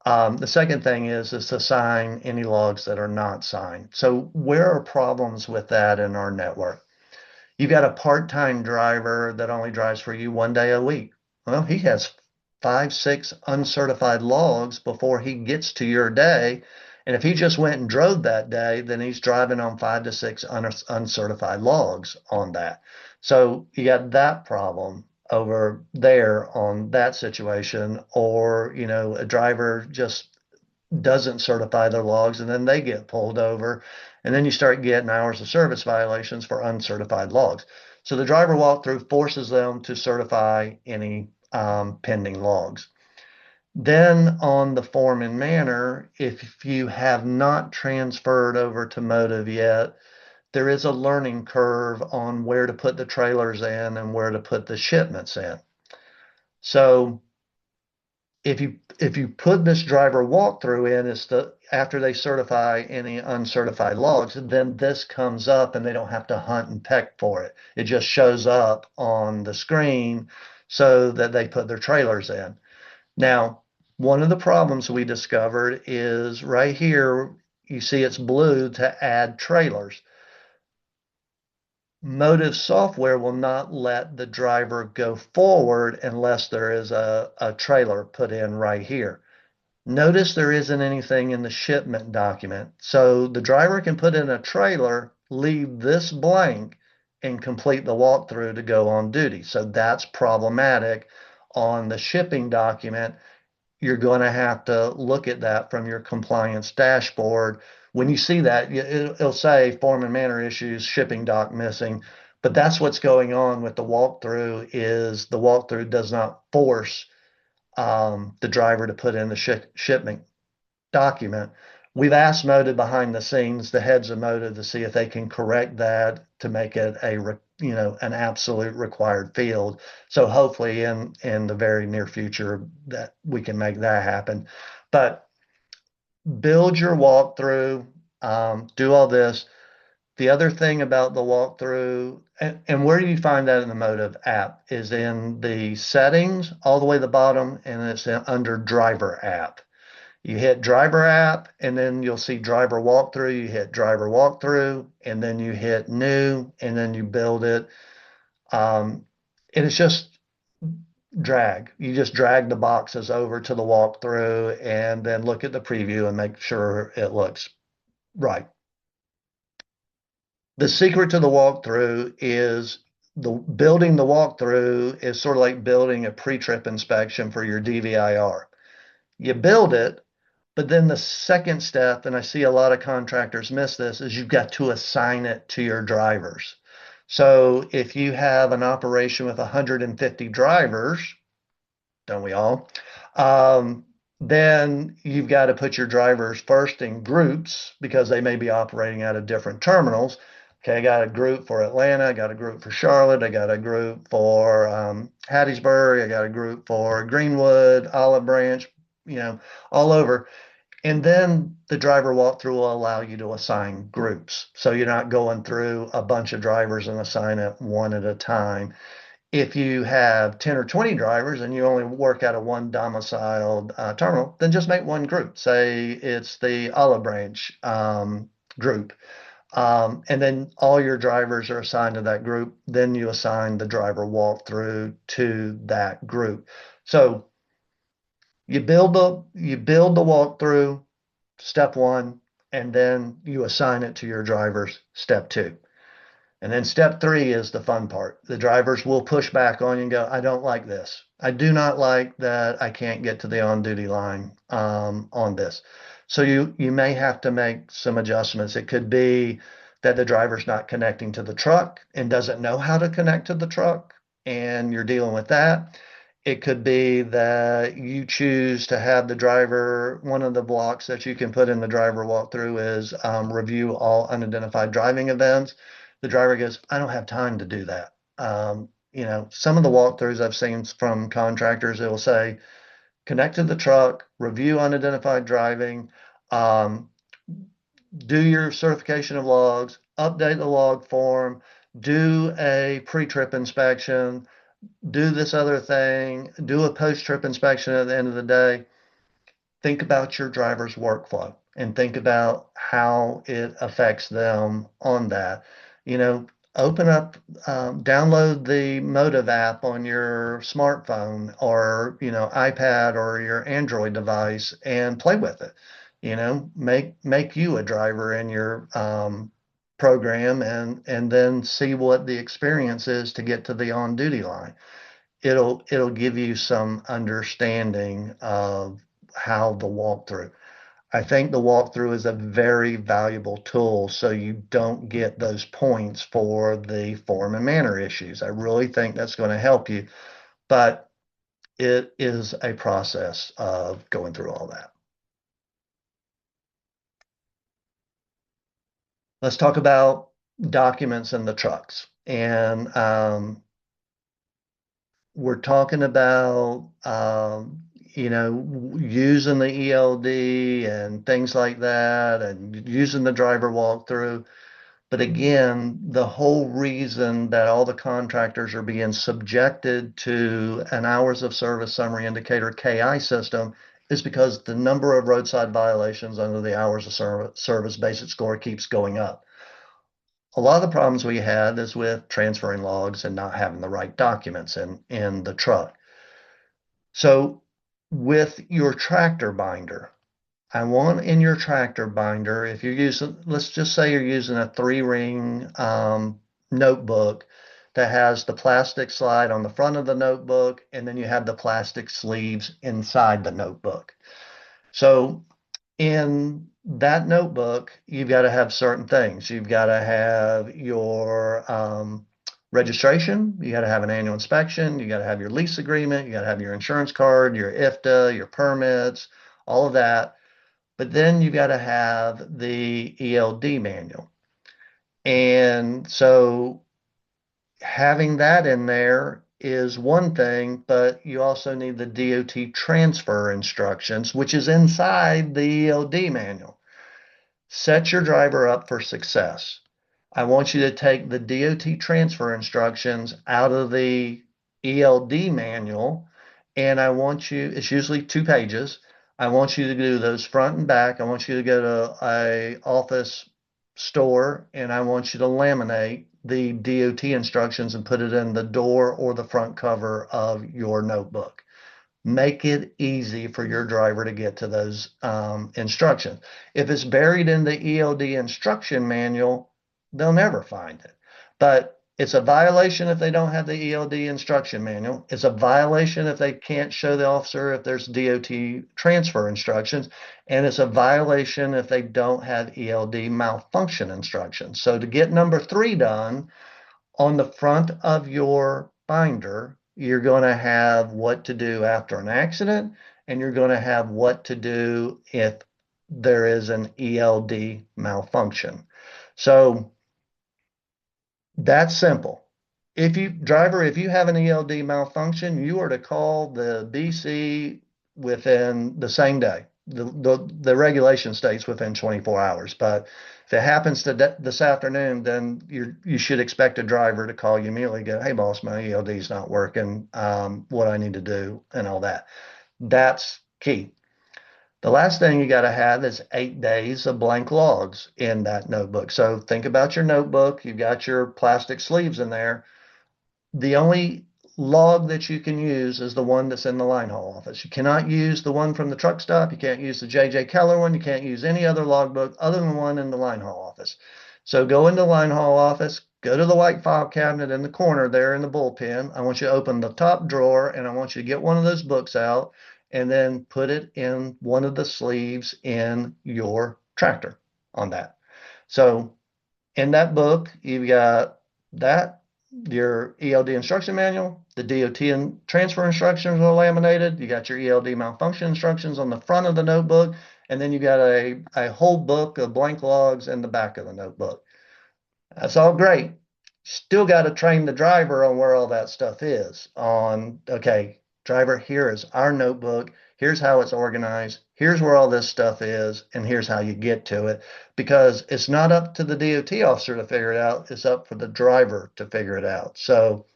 The second thing is to sign any logs that are not signed. So where are problems with that in our network? You've got a part-time driver that only drives for you 1 day a week. Well, he has 5, 6 uncertified logs before he gets to your day. And if he just went and drove that day, then he's driving on 5 to 6 uncertified logs on that. So you got that problem over there on that situation, or, a driver just doesn't certify their logs and then they get pulled over. And then you start getting hours of service violations for uncertified logs. So the driver walkthrough forces them to certify any pending logs. Then on the form and manner, if you have not transferred over to Motive yet, there is a learning curve on where to put the trailers in and where to put the shipments in. So if you put this driver walkthrough in is after they certify any uncertified logs, then this comes up and they don't have to hunt and peck for it. It just shows up on the screen so that they put their trailers in. Now, one of the problems we discovered is right here, you see it's blue to add trailers. Motive software will not let the driver go forward unless there is a trailer put in right here. Notice there isn't anything in the shipment document. So the driver can put in a trailer, leave this blank, and complete the walkthrough to go on duty. So that's problematic on the shipping document. You're going to have to look at that from your compliance dashboard. When you see that, it'll say form and manner issues, shipping doc missing. But that's what's going on with the walkthrough, is the walkthrough does not force the driver to put in the shipment document. We've asked Motive behind the scenes, the heads of Motive, to see if they can correct that to make it an absolute required field. So hopefully in the very near future that we can make that happen. But build your walkthrough, do all this. The other thing about the walkthrough, and where do you find that in the Motive app, is in the settings all the way to the bottom, and it's under driver app. You hit driver app, and then you'll see driver walkthrough. You hit driver walkthrough, and then you hit new, and then you build it. And it's just drag. You just drag the boxes over to the walkthrough and then look at the preview and make sure it looks right. The secret to the walkthrough is the building the walkthrough is sort of like building a pre-trip inspection for your DVIR. You build it, but then the second step, and I see a lot of contractors miss this, is you've got to assign it to your drivers. So if you have an operation with 150 drivers, don't we all? Um, then you've got to put your drivers first in groups because they may be operating out of different terminals. Okay, I got a group for Atlanta, I got a group for Charlotte, I got a group for Hattiesburg, I got a group for Greenwood, Olive Branch, you know, all over. And then the driver walkthrough will allow you to assign groups. So you're not going through a bunch of drivers and assign it one at a time. If you have 10 or 20 drivers and you only work out of one domiciled terminal, then just make one group. Say it's the Olive Branch group. And then all your drivers are assigned to that group. Then you assign the driver walkthrough to that group. So you build the walkthrough, step one, and then you assign it to your drivers, step two. And then step three is the fun part. The drivers will push back on you and go, I don't like this. I do not like that I can't get to the on-duty line on this. So you may have to make some adjustments. It could be that the driver's not connecting to the truck and doesn't know how to connect to the truck, and you're dealing with that. It could be that you choose to have the driver, one of the blocks that you can put in the driver walkthrough is review all unidentified driving events. The driver goes, I don't have time to do that. Some of the walkthroughs I've seen from contractors, it will say, connect to the truck, review unidentified driving, um, do your certification of logs, update the log form, do a pre-trip inspection, do this other thing, do a post-trip inspection at the end of the day. Think about your driver's workflow and think about how it affects them on that. You know, open up, download the Motive app on your smartphone or, iPad or your Android device and play with it. Make you a driver in your program and then see what the experience is to get to the on-duty line. It'll give you some understanding of how the walkthrough. I think the walkthrough is a very valuable tool so you don't get those points for the form and manner issues. I really think that's going to help you, but it is a process of going through all that. Let's talk about documents in the trucks. And we're talking about using the ELD and things like that and using the driver walkthrough. But again, the whole reason that all the contractors are being subjected to an hours of service summary indicator KI system is because the number of roadside violations under the hours of service basic score keeps going up. A lot of the problems we had is with transferring logs and not having the right documents in the truck. So with your tractor binder, I want in your tractor binder, if you're using, let's just say you're using a 3-ring notebook that has the plastic slide on the front of the notebook, and then you have the plastic sleeves inside the notebook. So in that notebook, you've got to have certain things. You've got to have your registration, you got to have an annual inspection, you got to have your lease agreement, you got to have your insurance card, your IFTA, your permits, all of that. But then you got to have the ELD manual. And so having that in there is one thing, but you also need the DOT transfer instructions, which is inside the ELD manual. Set your driver up for success. I want you to take the DOT transfer instructions out of the ELD manual, and I want you, it's usually 2 pages. I want you to do those front and back. I want you to go to a office store and I want you to laminate the DOT instructions and put it in the door or the front cover of your notebook. Make it easy for your driver to get to those instructions. If it's buried in the ELD instruction manual, they'll never find it. But It's a violation if they don't have the ELD instruction manual. It's a violation if they can't show the officer if there's DOT transfer instructions. And it's a violation if they don't have ELD malfunction instructions. So to get number 3 done, on the front of your binder, you're going to have what to do after an accident, and you're going to have what to do if there is an ELD malfunction. So that's simple. If you have an ELD malfunction, you are to call the BC within the same day. The regulation states within 24 hours, but if it happens to this afternoon, then you should expect a driver to call you immediately, go, "Hey boss, my ELD is not working. What I need to do," and all that. That's key. The last thing you got to have is 8 days of blank logs in that notebook. So think about your notebook. You've got your plastic sleeves in there. The only log that you can use is the one that's in the Linehaul office. You cannot use the one from the truck stop. You can't use the J.J. Keller one. You can't use any other logbook other than the one in the Linehaul office. So go into the Linehaul office, go to the white file cabinet in the corner there in the bullpen. I want you to open the top drawer, and I want you to get one of those books out and then put it in one of the sleeves in your tractor on that. So in that book, you've got that, your ELD instruction manual, the DOT and transfer instructions are laminated. You got your ELD malfunction instructions on the front of the notebook, and then you got a whole book of blank logs in the back of the notebook. That's all great. Still got to train the driver on where all that stuff is. On, okay, driver, here is our notebook. Here's how it's organized. Here's where all this stuff is, and here's how you get to it. Because it's not up to the DOT officer to figure it out, it's up for the driver to figure it out. So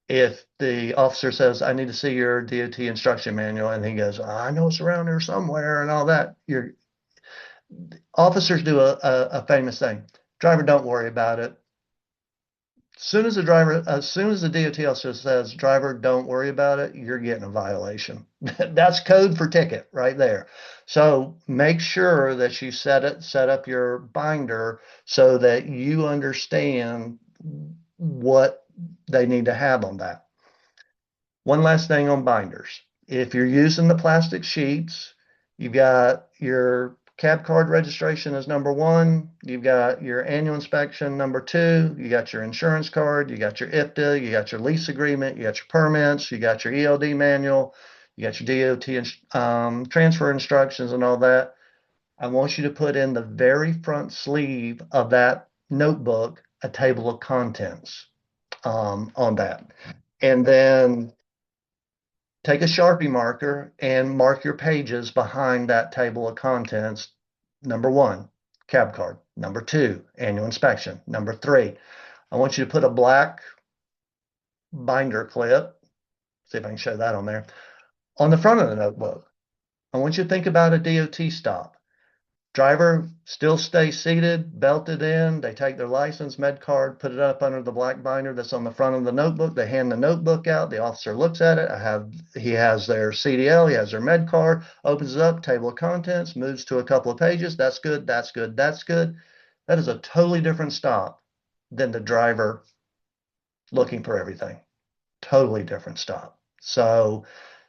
if the officer says, "I need to see your DOT instruction manual," and he goes, "I know it's around here somewhere," and all that, your officers do a famous thing. Driver, don't worry about it. As soon as the DOT officer says, "Driver, don't worry about it," you're getting a violation. That's code for ticket right there. So make sure that you set up your binder so that you understand what they need to have on that. One last thing on binders. If you're using the plastic sheets, you've got your cab card registration as number 1. You've got your annual inspection number 2. You got your insurance card. You got your IFTA. You got your lease agreement. You got your permits. You got your ELD manual. You got your DOT transfer instructions and all that. I want you to put in the very front sleeve of that notebook a table of contents on that. And then take a Sharpie marker and mark your pages behind that table of contents. Number 1, cab card. Number 2, annual inspection. Number 3, I want you to put a black binder clip, see if I can show that on there, on the front of the notebook. I want you to think about a DOT stop. Driver still stays seated, belted in. They take their license, med card, put it up under the black binder that's on the front of the notebook. They hand the notebook out. The officer looks at it. He has their CDL, he has their med card, opens it up, table of contents, moves to a couple of pages. That's good, that's good, that's good. That is a totally different stop than the driver looking for everything. Totally different stop. So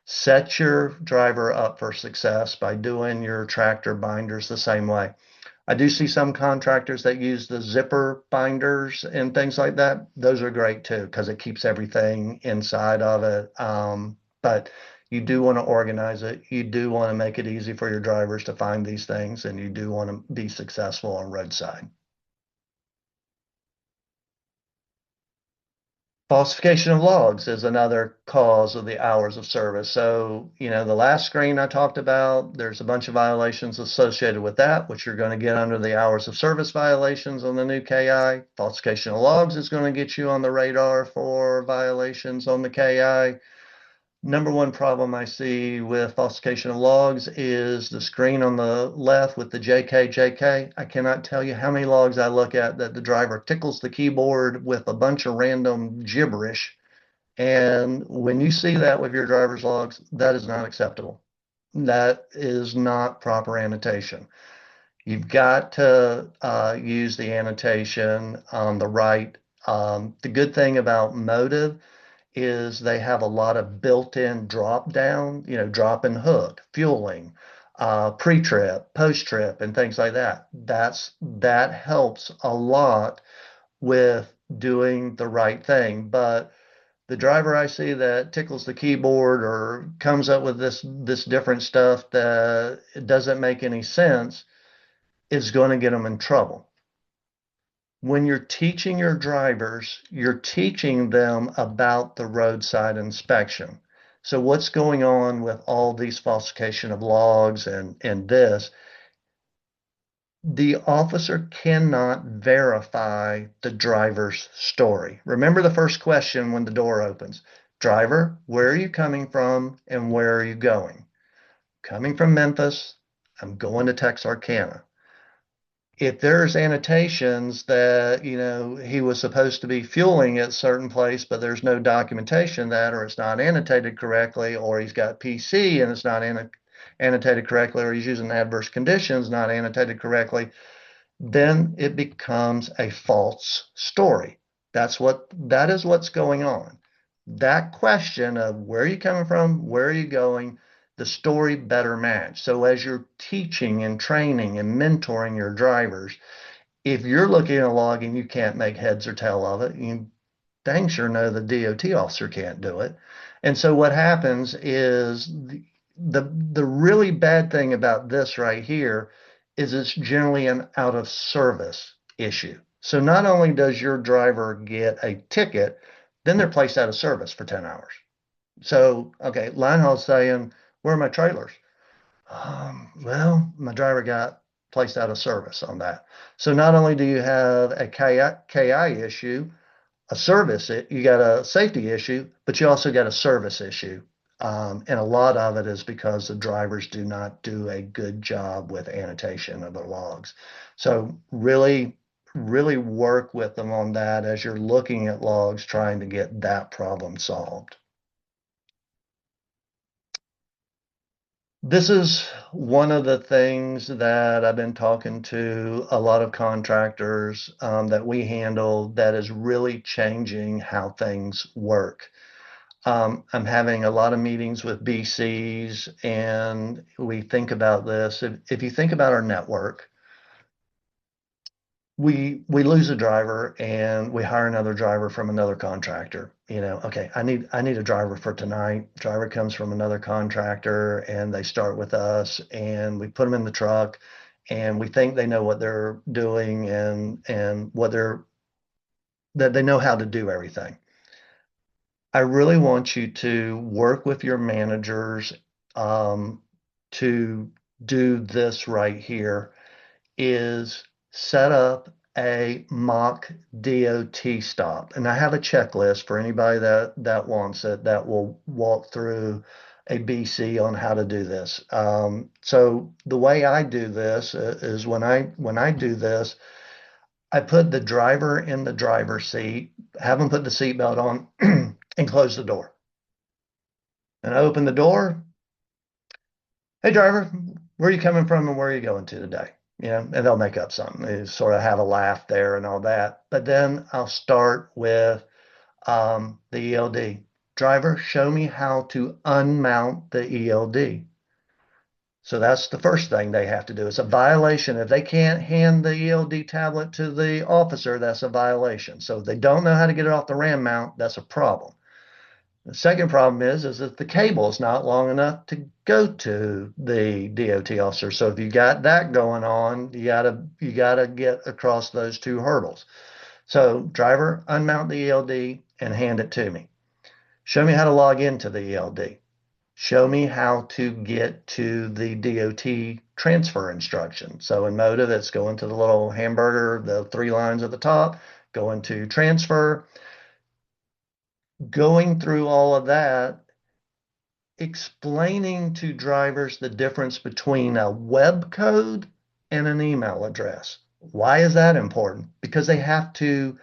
set your driver up for success by doing your tractor binders the same way. I do see some contractors that use the zipper binders and things like that. Those are great too because it keeps everything inside of it. But you do want to organize it. You do want to make it easy for your drivers to find these things, and you do want to be successful on roadside. Falsification of logs is another cause of the hours of service. So, the last screen I talked about, there's a bunch of violations associated with that, which you're going to get under the hours of service violations on the new KI. Falsification of logs is going to get you on the radar for violations on the KI. Number 1 problem I see with falsification of logs is the screen on the left with the JK. I cannot tell you how many logs I look at that the driver tickles the keyboard with a bunch of random gibberish. And when you see that with your driver's logs, that is not acceptable. That is not proper annotation. You've got to use the annotation on the right The good thing about Motive is they have a lot of built-in drop down, drop and hook, fueling, pre-trip, post-trip, and things like that. That helps a lot with doing the right thing. But the driver I see that tickles the keyboard or comes up with this different stuff that it doesn't make any sense is going to get them in trouble. When you're teaching your drivers, you're teaching them about the roadside inspection. So what's going on with all these falsification of logs and this, the officer cannot verify the driver's story. Remember the first question when the door opens. Driver, where are you coming from and where are you going? Coming from Memphis, I'm going to Texarkana. If there's annotations that, he was supposed to be fueling at a certain place, but there's no documentation of that, or it's not annotated correctly, or he's got PC and it's not annotated correctly, or he's using adverse conditions not annotated correctly, then it becomes a false story. That is what's going on. That question of where are you coming from, where are you going, the story better match. So as you're teaching and training and mentoring your drivers, if you're looking at a log and you can't make heads or tail of it, you dang sure know the DOT officer can't do it. And so what happens is the really bad thing about this right here is it's generally an out of service issue. So not only does your driver get a ticket, then they're placed out of service for 10 hours. So, okay, Linehaul's saying, where are my trailers? Well, my driver got placed out of service on that. So not only do you have a KI issue, you got a safety issue, but you also got a service issue. And a lot of it is because the drivers do not do a good job with annotation of their logs. So really, really work with them on that as you're looking at logs, trying to get that problem solved. This is one of the things that I've been talking to a lot of contractors that we handle that is really changing how things work. I'm having a lot of meetings with BCs, and we think about this. If you think about our network, we lose a driver and we hire another driver from another contractor. Okay, I need a driver for tonight. Driver comes from another contractor and they start with us and we put them in the truck and we think they know what they're doing and that they know how to do everything. I really want you to work with your managers to do this right here is set up a mock DOT stop. And I have a checklist for anybody that wants it that will walk through a BC on how to do this. So the way I do this is when I do this, I put the driver in the driver's seat, have them put the seatbelt on, and close the door. And I open the door. Hey, driver, where are you coming from and where are you going to today? And they'll make up something. They sort of have a laugh there and all that. But then I'll start with the ELD. Driver, show me how to unmount the ELD. So that's the first thing they have to do. It's a violation. If they can't hand the ELD tablet to the officer, that's a violation. So if they don't know how to get it off the RAM mount, that's a problem. The second problem is that the cable is not long enough to go to the DOT officer. So if you got that going on, you gotta get across those two hurdles. So driver, unmount the ELD and hand it to me. Show me how to log into the ELD. Show me how to get to the DOT transfer instruction. So in Motive, it's going to the little hamburger, the 3 lines at the top, going to transfer. Going through all of that, explaining to drivers the difference between a web code and an email address. Why is that important? Because they have to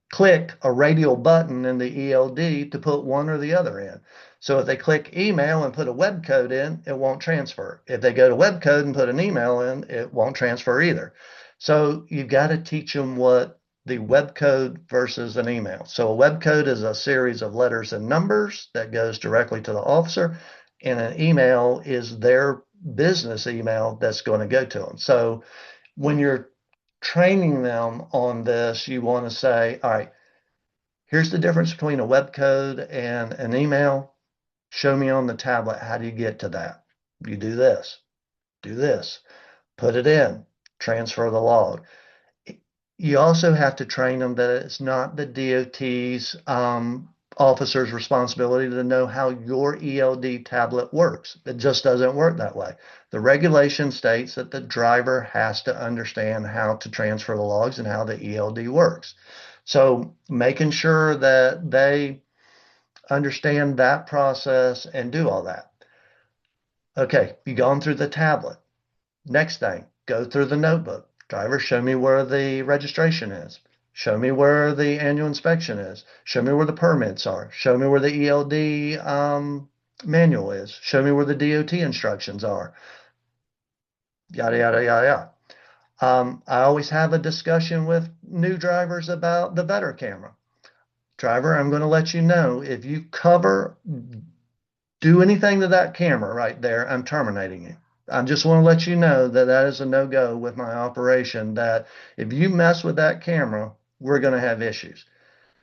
click a radial button in the ELD to put one or the other in. So if they click email and put a web code in, it won't transfer. If they go to web code and put an email in, it won't transfer either. So you've got to teach them what the web code versus an email. So a web code is a series of letters and numbers that goes directly to the officer, and an email is their business email that's going to go to them. So when you're training them on this, you want to say, all right, here's the difference between a web code and an email. Show me on the tablet, how do you get to that? You do this, put it in, transfer the log. You also have to train them that it's not the DOT's officer's responsibility to know how your ELD tablet works. It just doesn't work that way. The regulation states that the driver has to understand how to transfer the logs and how the ELD works. So making sure that they understand that process and do all that. Okay, you've gone through the tablet. Next thing, go through the notebook. Driver, show me where the registration is. Show me where the annual inspection is. Show me where the permits are. Show me where the ELD manual is. Show me where the DOT instructions are. Yada, yada, yada, yada. I always have a discussion with new drivers about the Vetter camera. Driver, I'm going to let you know, if you do anything to that camera right there, I'm terminating you. I just want to let you know that that is a no-go with my operation, that if you mess with that camera, we're going to have issues.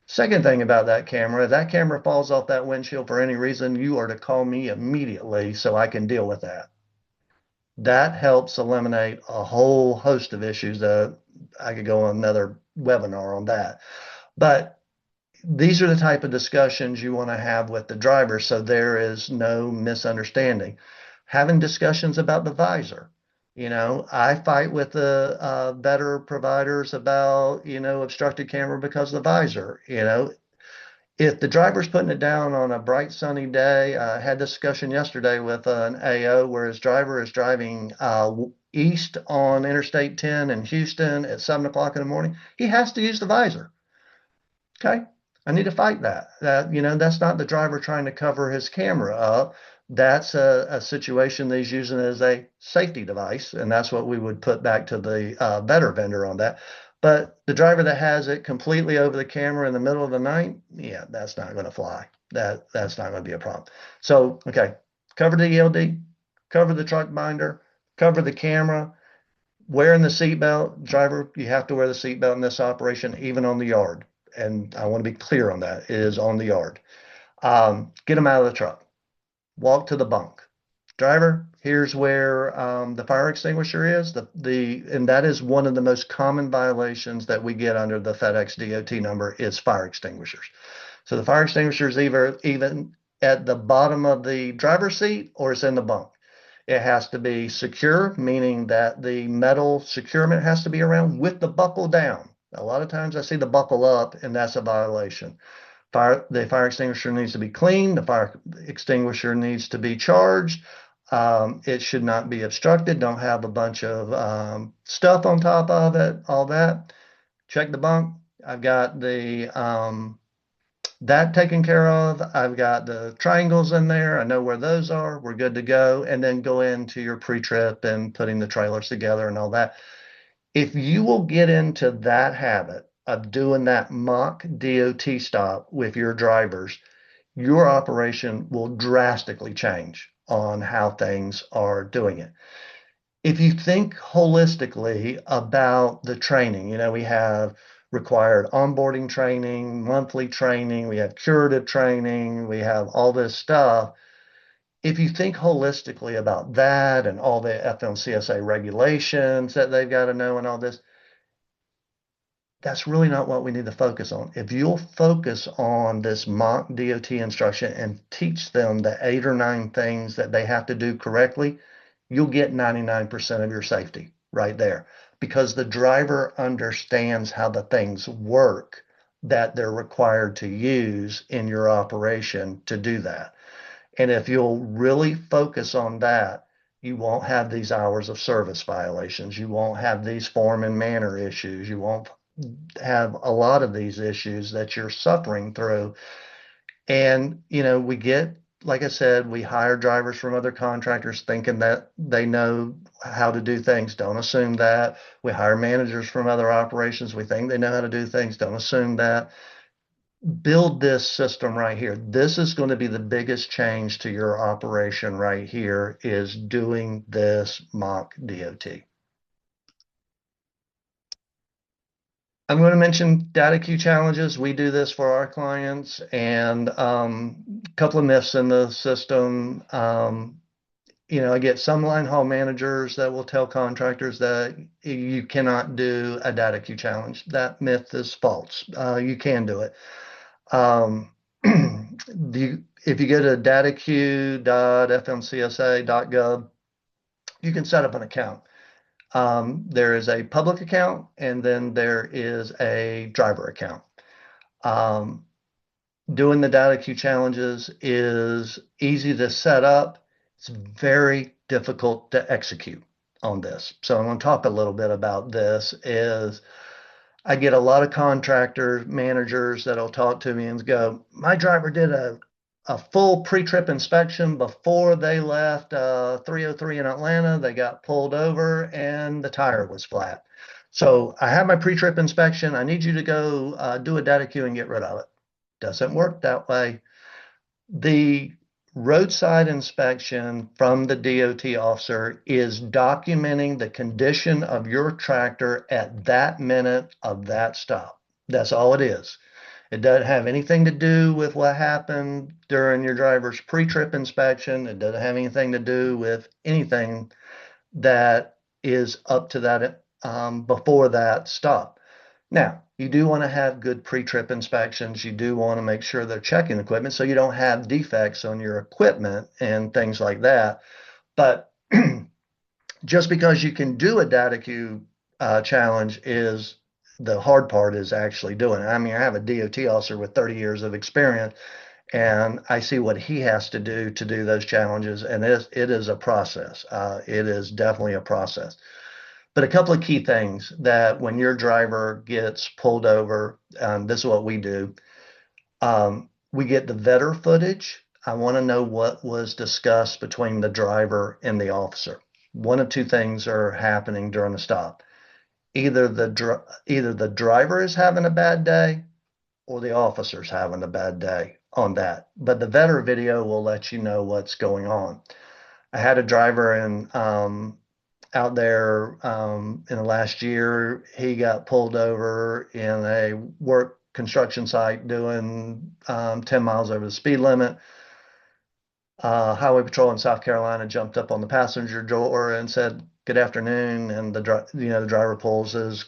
Second thing about that camera, if that camera falls off that windshield for any reason, you are to call me immediately so I can deal with that. That helps eliminate a whole host of issues that I could go on another webinar on that. But these are the type of discussions you want to have with the driver so there is no misunderstanding. Having discussions about the visor. I fight with the better providers about, obstructed camera because of the visor. If the driver's putting it down on a bright sunny day, I had this discussion yesterday with an AO where his driver is driving east on Interstate 10 in Houston at 7 o'clock in the morning. He has to use the visor. Okay. I need to fight that. That's not the driver trying to cover his camera up. That's a situation that he's using as a safety device, and that's what we would put back to the better vendor on that. But the driver that has it completely over the camera in the middle of the night, yeah, that's not going to fly. That's not going to be a problem. So, okay, cover the ELD, cover the truck binder, cover the camera, wearing the seatbelt. Driver, you have to wear the seatbelt in this operation, even on the yard. And I want to be clear on that. It is on the yard. Get them out of the truck. Walk to the bunk. Driver, here's where the fire extinguisher is. And that is one of the most common violations that we get under the FedEx DOT number is fire extinguishers. So the fire extinguisher is either even at the bottom of the driver's seat or it's in the bunk. It has to be secure, meaning that the metal securement has to be around with the buckle down. A lot of times I see the buckle up, and that's a violation. The fire extinguisher needs to be clean. The fire extinguisher needs to be charged. It should not be obstructed. Don't have a bunch of stuff on top of it, all that. Check the bunk. I've got that taken care of. I've got the triangles in there. I know where those are. We're good to go. And then go into your pre-trip and putting the trailers together and all that. If you will get into that habit of doing that mock DOT stop with your drivers, your operation will drastically change on how things are doing it. If you think holistically about the training, we have required onboarding training, monthly training, we have curative training, we have all this stuff. If you think holistically about that and all the FMCSA regulations that they've got to know and all this, that's really not what we need to focus on. If you'll focus on this mock DOT instruction and teach them the 8 or 9 things that they have to do correctly, you'll get 99% of your safety right there because the driver understands how the things work that they're required to use in your operation to do that. And if you'll really focus on that, you won't have these hours of service violations. You won't have these form and manner issues. You won't have a lot of these issues that you're suffering through. And, we get like I said, we hire drivers from other contractors thinking that they know how to do things. Don't assume that. We hire managers from other operations. We think they know how to do things. Don't assume that. Build this system right here. This is going to be the biggest change to your operation right here is doing this mock DOT. I'm going to mention data queue challenges. We do this for our clients and a couple of myths in the system. I get some line haul managers that will tell contractors that you cannot do a data queue challenge. That myth is false. You can do it. Um, if you go to dataqueue.fmcsa.gov, you can set up an account. There is a public account and then there is a driver account. Um, Doing the data queue challenges is easy to set up. It's very difficult to execute on this. So I'm going to talk a little bit about this is I get a lot of contractor managers that'll talk to me and go, my driver did a full pre-trip inspection before they left 303 in Atlanta. They got pulled over and the tire was flat. So I have my pre-trip inspection. I need you to go do a data queue and get rid of it. Doesn't work that way. The roadside inspection from the DOT officer is documenting the condition of your tractor at that minute of that stop. That's all it is. It doesn't have anything to do with what happened during your driver's pre-trip inspection. It doesn't have anything to do with anything that is up to that before that stop. Now, you do want to have good pre-trip inspections. You do want to make sure they're checking equipment so you don't have defects on your equipment and things like that. But just because you can do a data queue challenge is the hard part is actually doing it. I mean, I have a DOT officer with 30 years of experience, and I see what he has to do those challenges, and it is a process. It is definitely a process. But a couple of key things that when your driver gets pulled over, this is what we do. We get the vetter footage. I want to know what was discussed between the driver and the officer. One of two things are happening during the stop. Either the driver is having a bad day or the officer's having a bad day on that. But the vetter video will let you know what's going on. I had a driver out there in the last year. He got pulled over in a work construction site doing 10 miles over the speed limit. Highway Patrol in South Carolina jumped up on the passenger door and said, "Good afternoon." And the driver pulls his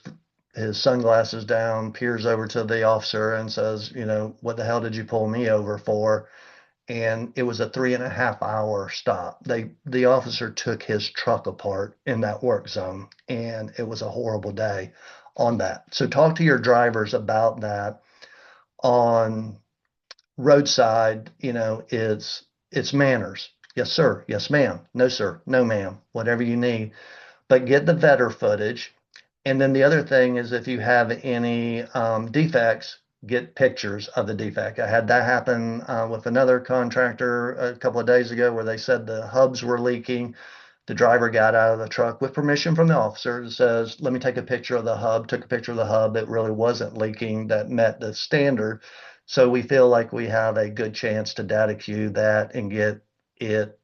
sunglasses down, peers over to the officer and says, "What the hell did you pull me over for?" And it was a 3.5 hour stop. The officer took his truck apart in that work zone, and it was a horrible day on that. So talk to your drivers about that on roadside. It's manners. Yes, sir. Yes, ma'am. No, sir. No, ma'am. Whatever you need. But get the vetter footage. And then the other thing is if you have any defects, get pictures of the defect. I had that happen with another contractor a couple of days ago where they said the hubs were leaking. The driver got out of the truck with permission from the officer and says, "Let me take a picture of the hub." Took a picture of the hub. It really wasn't leaking that met the standard. So we feel like we have a good chance to data queue that and get it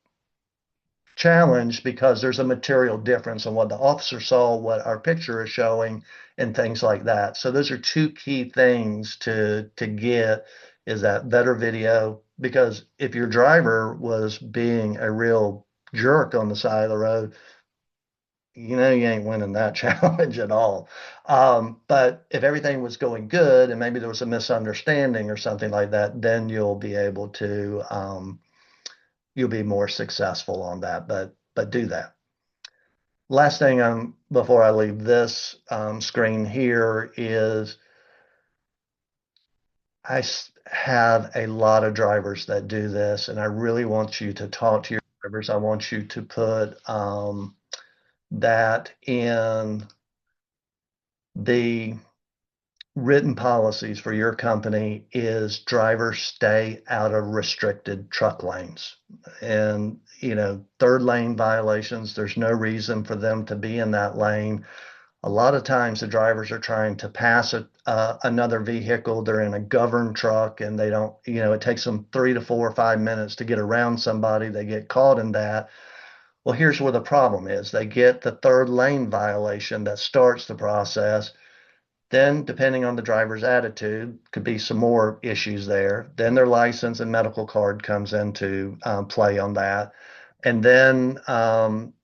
challenged because there's a material difference on what the officer saw, what our picture is showing, and things like that. So those are two key things to get is that better video because if your driver was being a real jerk on the side of the road, you ain't winning that challenge at all. But if everything was going good and maybe there was a misunderstanding or something like that, then you'll be able to you'll be more successful on that. But do that. Last thing before I leave this screen here is I have a lot of drivers that do this, and I really want you to talk to your drivers. I want you to put that in the written policies for your company is drivers stay out of restricted truck lanes. And, third lane violations, there's no reason for them to be in that lane. A lot of times the drivers are trying to pass another vehicle. They're in a governed truck and they don't, it takes them 3 to 4 or 5 minutes to get around somebody. They get caught in that. Well, here's where the problem is. They get the third lane violation that starts the process. Then, depending on the driver's attitude, could be some more issues there. Then their license and medical card comes into play on that, and then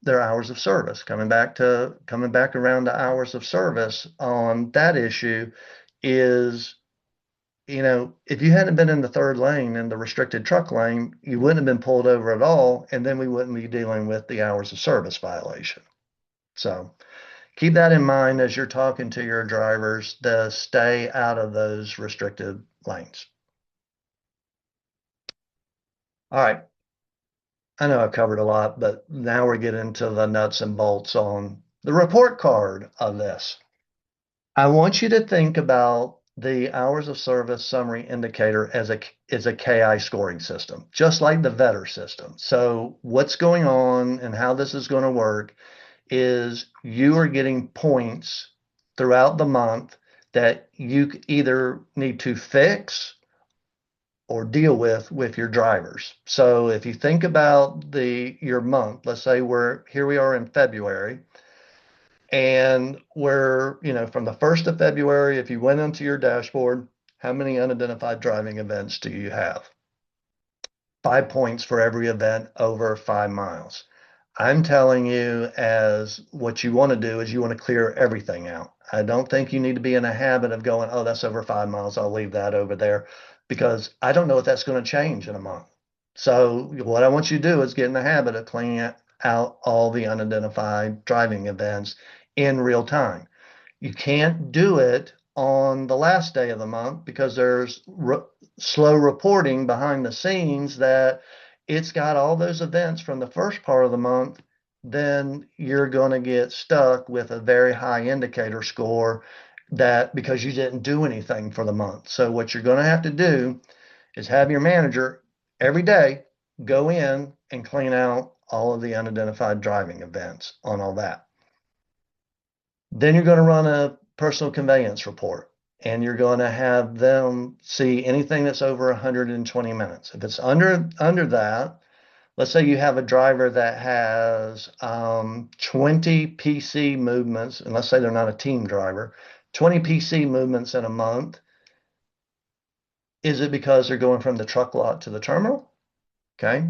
their hours of service. Coming back around to hours of service on that issue is, if you hadn't been in the third lane in the restricted truck lane, you wouldn't have been pulled over at all, and then we wouldn't be dealing with the hours of service violation. So keep that in mind as you're talking to your drivers to stay out of those restricted lanes. All right. I know I've covered a lot, but now we're getting to the nuts and bolts on the report card of this. I want you to think about the hours of service summary indicator as a KI scoring system, just like the VETR system. So what's going on and how this is going to work is you are getting points throughout the month that you either need to fix or deal with your drivers. So if you think about your month, let's say we are in February, and from the 1st of February, if you went into your dashboard, how many unidentified driving events do you have? 5 points for every event over 5 miles. I'm telling you, as what you want to do is you want to clear everything out. I don't think you need to be in a habit of going, oh, that's over 5 miles. I'll leave that over there, because I don't know if that's going to change in a month. So what I want you to do is get in the habit of cleaning out all the unidentified driving events in real time. You can't do it on the last day of the month because there's slow reporting behind the scenes that it's got all those events from the first part of the month. Then you're going to get stuck with a very high indicator score that because you didn't do anything for the month. So what you're going to have to do is have your manager every day go in and clean out all of the unidentified driving events on all that. Then you're going to run a personal conveyance report, and you're going to have them see anything that's over 120 minutes. If it's under that, let's say you have a driver that has 20 PC movements, and let's say they're not a team driver, 20 PC movements in a month. Is it because they're going from the truck lot to the terminal? Okay.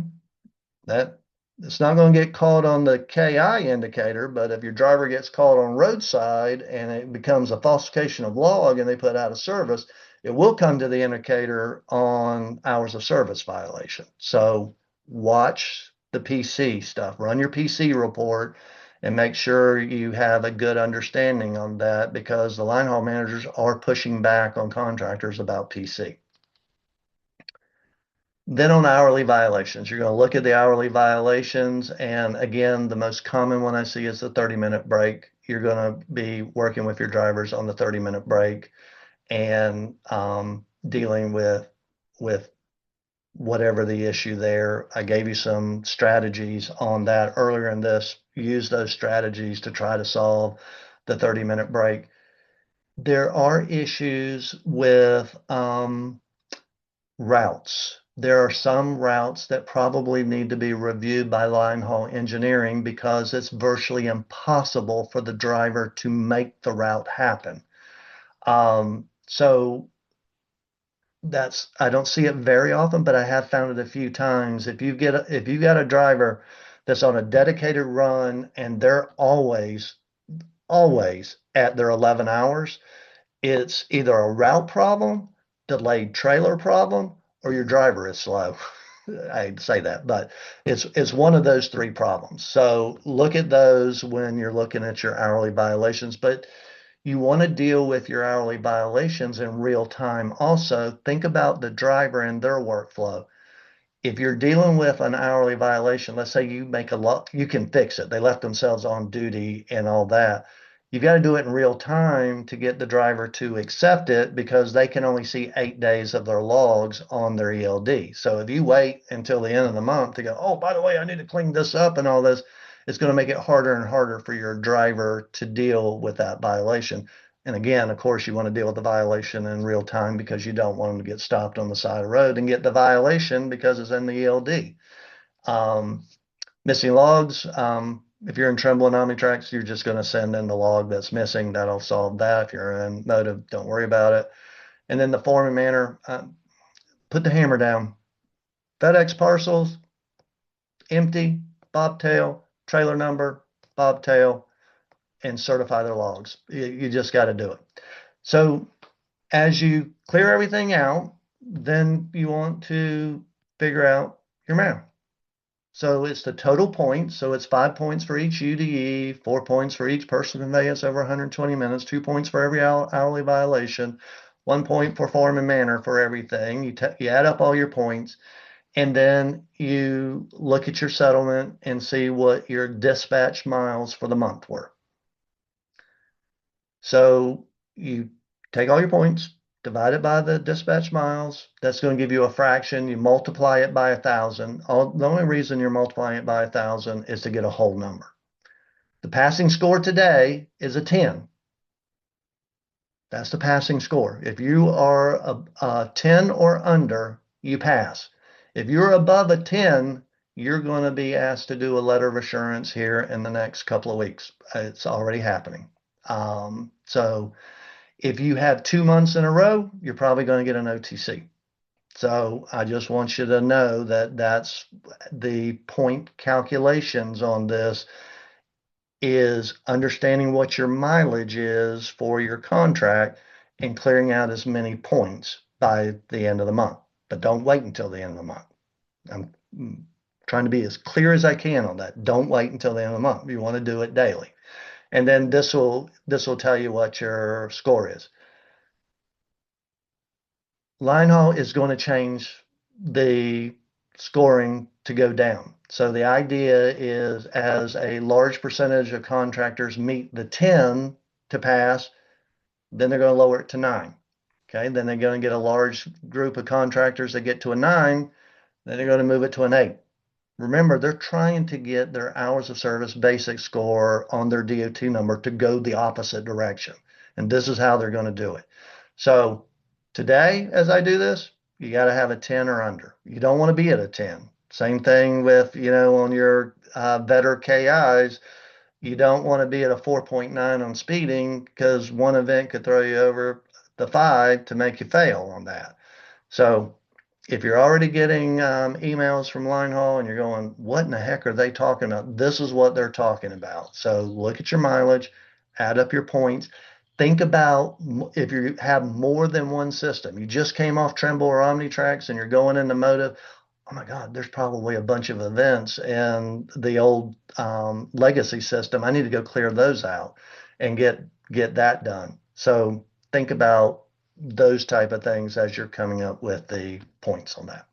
It's not going to get caught on the KI indicator, but if your driver gets caught on roadside and it becomes a falsification of log and they put out of service, it will come to the indicator on hours of service violation. So watch the PC stuff, run your PC report, and make sure you have a good understanding on that, because the line haul managers are pushing back on contractors about PC. Then on hourly violations, you're going to look at the hourly violations. And again, the most common one I see is the 30-minute break. You're going to be working with your drivers on the 30-minute break and dealing with whatever the issue there. I gave you some strategies on that earlier in this. Use those strategies to try to solve the 30-minute break. There are issues with routes. There are some routes that probably need to be reviewed by line haul engineering because it's virtually impossible for the driver to make the route happen. So I don't see it very often, but I have found it a few times. If you got a driver that's on a dedicated run and they're always at their 11 hours, it's either a route problem, delayed trailer problem, or your driver is slow. I say that, but it's one of those three problems. So look at those when you're looking at your hourly violations, but you want to deal with your hourly violations in real time. Also, think about the driver and their workflow. If you're dealing with an hourly violation, let's say you make you can fix it. They left themselves on duty and all that. You've got to do it in real time to get the driver to accept it because they can only see 8 days of their logs on their ELD. So if you wait until the end of the month to go, oh, by the way, I need to clean this up and all this, it's going to make it harder and harder for your driver to deal with that violation. And again, of course, you want to deal with the violation in real time because you don't want them to get stopped on the side of the road and get the violation because it's in the ELD. Um, Missing logs. If you're in Tremble and OmniTrax, you're just going to send in the log that's missing. That'll solve that. If you're in Motive, don't worry about it. And then the form and manner, put the hammer down. FedEx parcels, empty, bobtail, trailer number, bobtail, and certify their logs. You just got to do it. So as you clear everything out, then you want to figure out your math. So it's the total points. So it's 5 points for each UDE, 4 points for each personal conveyance over 120 minutes, 2 points for every hourly violation, 1 point for form and manner for everything. You add up all your points, and then you look at your settlement and see what your dispatch miles for the month were. So you take all your points, divide it by the dispatch miles. That's going to give you a fraction. You multiply it by 1,000. The only reason you're multiplying it by 1,000 is to get a whole number. The passing score today is a 10. That's the passing score. If you are a 10 or under, you pass. If you're above a 10, you're going to be asked to do a letter of assurance here in the next couple of weeks. It's already happening. So if you have 2 months in a row, you're probably going to get an OTC. So I just want you to know that that's the point calculations on this is understanding what your mileage is for your contract and clearing out as many points by the end of the month. But don't wait until the end of the month. I'm trying to be as clear as I can on that. Don't wait until the end of the month. You want to do it daily. And then this will tell you what your score is. Linehaul is going to change the scoring to go down. So the idea is as a large percentage of contractors meet the 10 to pass, then they're going to lower it to 9. Okay, then they're going to get a large group of contractors that get to a 9, then they're going to move it to an 8. Remember, they're trying to get their hours of service basic score on their DOT number to go the opposite direction. And this is how they're going to do it. So today, as I do this, you got to have a 10 or under. You don't want to be at a 10. Same thing with, on your better KIs, you don't want to be at a 4.9 on speeding because one event could throw you over the 5 to make you fail on that. So if you're already getting emails from Linehaul and you're going, what in the heck are they talking about? This is what they're talking about. So look at your mileage, add up your points. Think about if you have more than one system. You just came off Tremble or OmniTrax and you're going into Motive. Oh my God, there's probably a bunch of events in the old legacy system. I need to go clear those out and get that done. So think about those type of things as you're coming up with the points on that.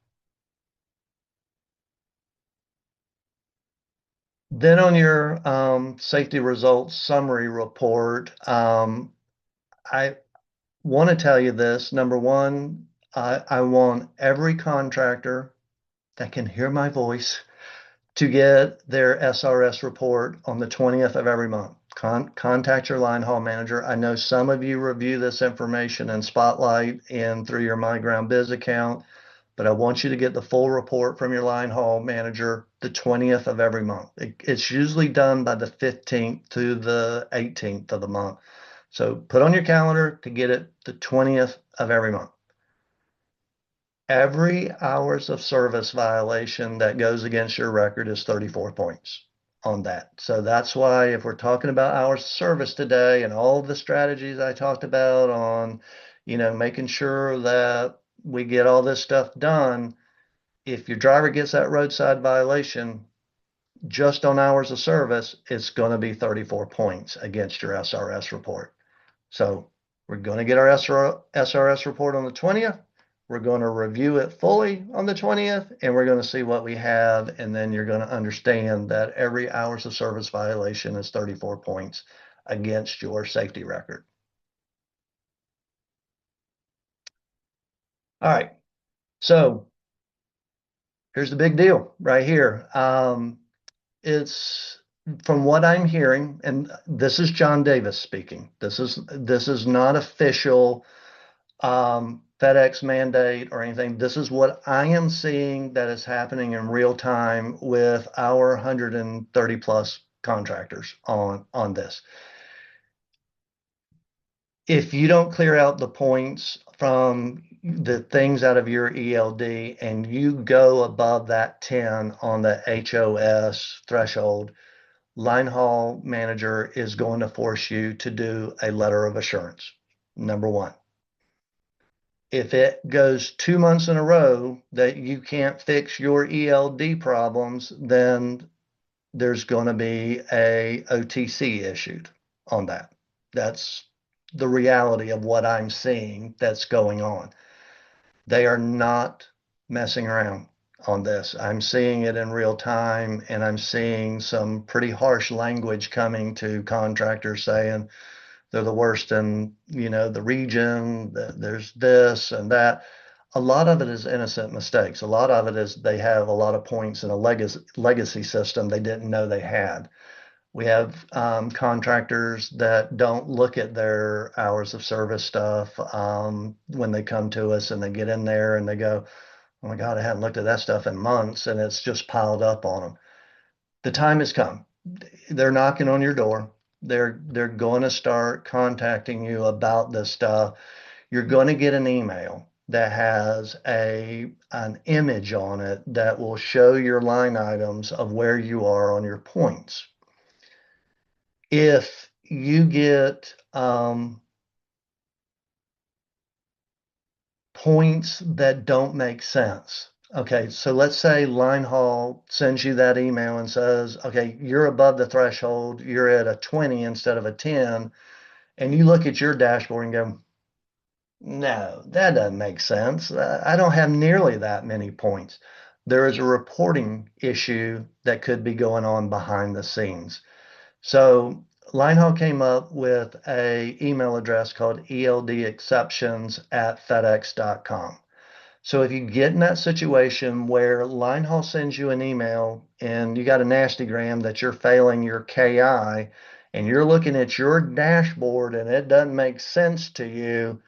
Then on your safety results summary report, I want to tell you this. Number one, I want every contractor that can hear my voice to get their SRS report on the 20th of every month. Contact your line haul manager. I know some of you review this information in Spotlight and through your MyGroundBiz account, but I want you to get the full report from your line haul manager the 20th of every month. It's usually done by the 15th to the 18th of the month. So put on your calendar to get it the 20th of every month. Every hours of service violation that goes against your record is 34 points on that. So that's why if we're talking about hours of service today and all the strategies I talked about on, making sure that we get all this stuff done, if your driver gets that roadside violation just on hours of service, it's going to be 34 points against your SRS report. So we're going to get our SRS report on the 20th. We're going to review it fully on the 20th, and we're going to see what we have, and then you're going to understand that every hours of service violation is 34 points against your safety record. All right, so here's the big deal right here. It's from what I'm hearing, and this is John Davis speaking. This is not official FedEx mandate or anything. This is what I am seeing that is happening in real time with our 130 plus contractors on this. If you don't clear out the points from the things out of your ELD and you go above that 10 on the HOS threshold, Linehaul manager is going to force you to do a letter of assurance, number one. If it goes 2 months in a row that you can't fix your ELD problems, then there's going to be a OTC issued on that. That's the reality of what I'm seeing that's going on. They are not messing around on this. I'm seeing it in real time, and I'm seeing some pretty harsh language coming to contractors saying they're the worst in, the region, there's this and that. A lot of it is innocent mistakes. A lot of it is they have a lot of points in a legacy system they didn't know they had. We have contractors that don't look at their hours of service stuff when they come to us, and they get in there and they go, "Oh my God, I haven't looked at that stuff in months," and it's just piled up on them. The time has come. They're knocking on your door. They're going to start contacting you about this stuff. You're going to get an email that has an image on it that will show your line items of where you are on your points. If you get points that don't make sense. Okay, so let's say Linehaul sends you that email and says, okay, you're above the threshold, you're at a 20 instead of a 10, and you look at your dashboard and go, no, that doesn't make sense. I don't have nearly that many points. There is a reporting issue that could be going on behind the scenes. So Linehaul came up with a email address called eldexceptions@fedex.com. So if you get in that situation where Linehaul sends you an email and you got a nasty gram that you're failing your KI and you're looking at your dashboard and it doesn't make sense to you,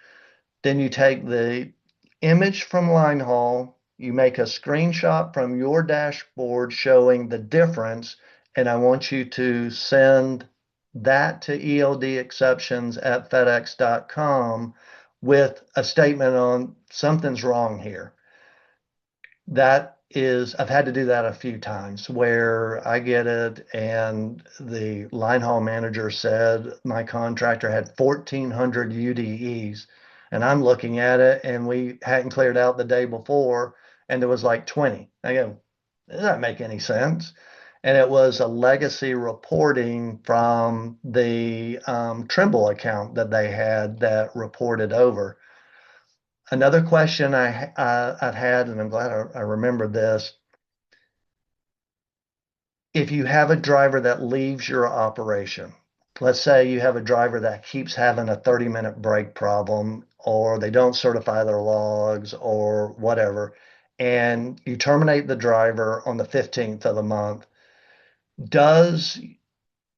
then you take the image from Linehaul, you make a screenshot from your dashboard showing the difference, and I want you to send that to eldexceptions@fedex.com with a statement on something's wrong here. I've had to do that a few times where I get it and the Linehaul manager said my contractor had 1,400 UDEs, and I'm looking at it and we hadn't cleared out the day before and there was like 20. I go, does that make any sense? And it was a legacy reporting from the Trimble account that they had that reported over. Another question I've had, and I'm glad I remembered this. If you have a driver that leaves your operation, let's say you have a driver that keeps having a 30-minute brake problem, or they don't certify their logs or whatever, and you terminate the driver on the 15th of the month,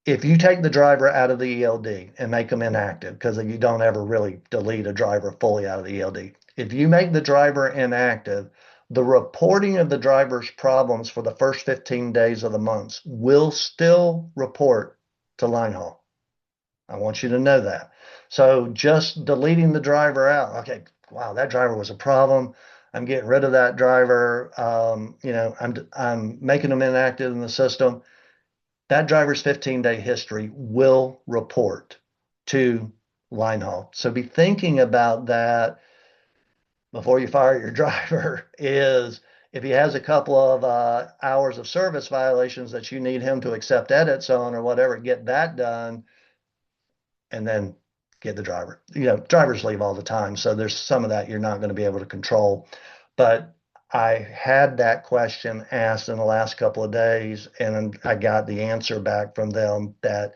if you take the driver out of the ELD and make them inactive, because you don't ever really delete a driver fully out of the ELD, if you make the driver inactive, the reporting of the driver's problems for the first 15 days of the month will still report to Linehaul. I want you to know that. So just deleting the driver out, okay, wow, that driver was a problem. I'm getting rid of that driver. I'm making them inactive in the system. That driver's 15-day history will report to Linehaul. So be thinking about that before you fire your driver. Is if he has a couple of hours of service violations that you need him to accept edits on or whatever, get that done and then get the driver. Drivers leave all the time, so there's some of that you're not going to be able to control. But I had that question asked in the last couple of days, and I got the answer back from them that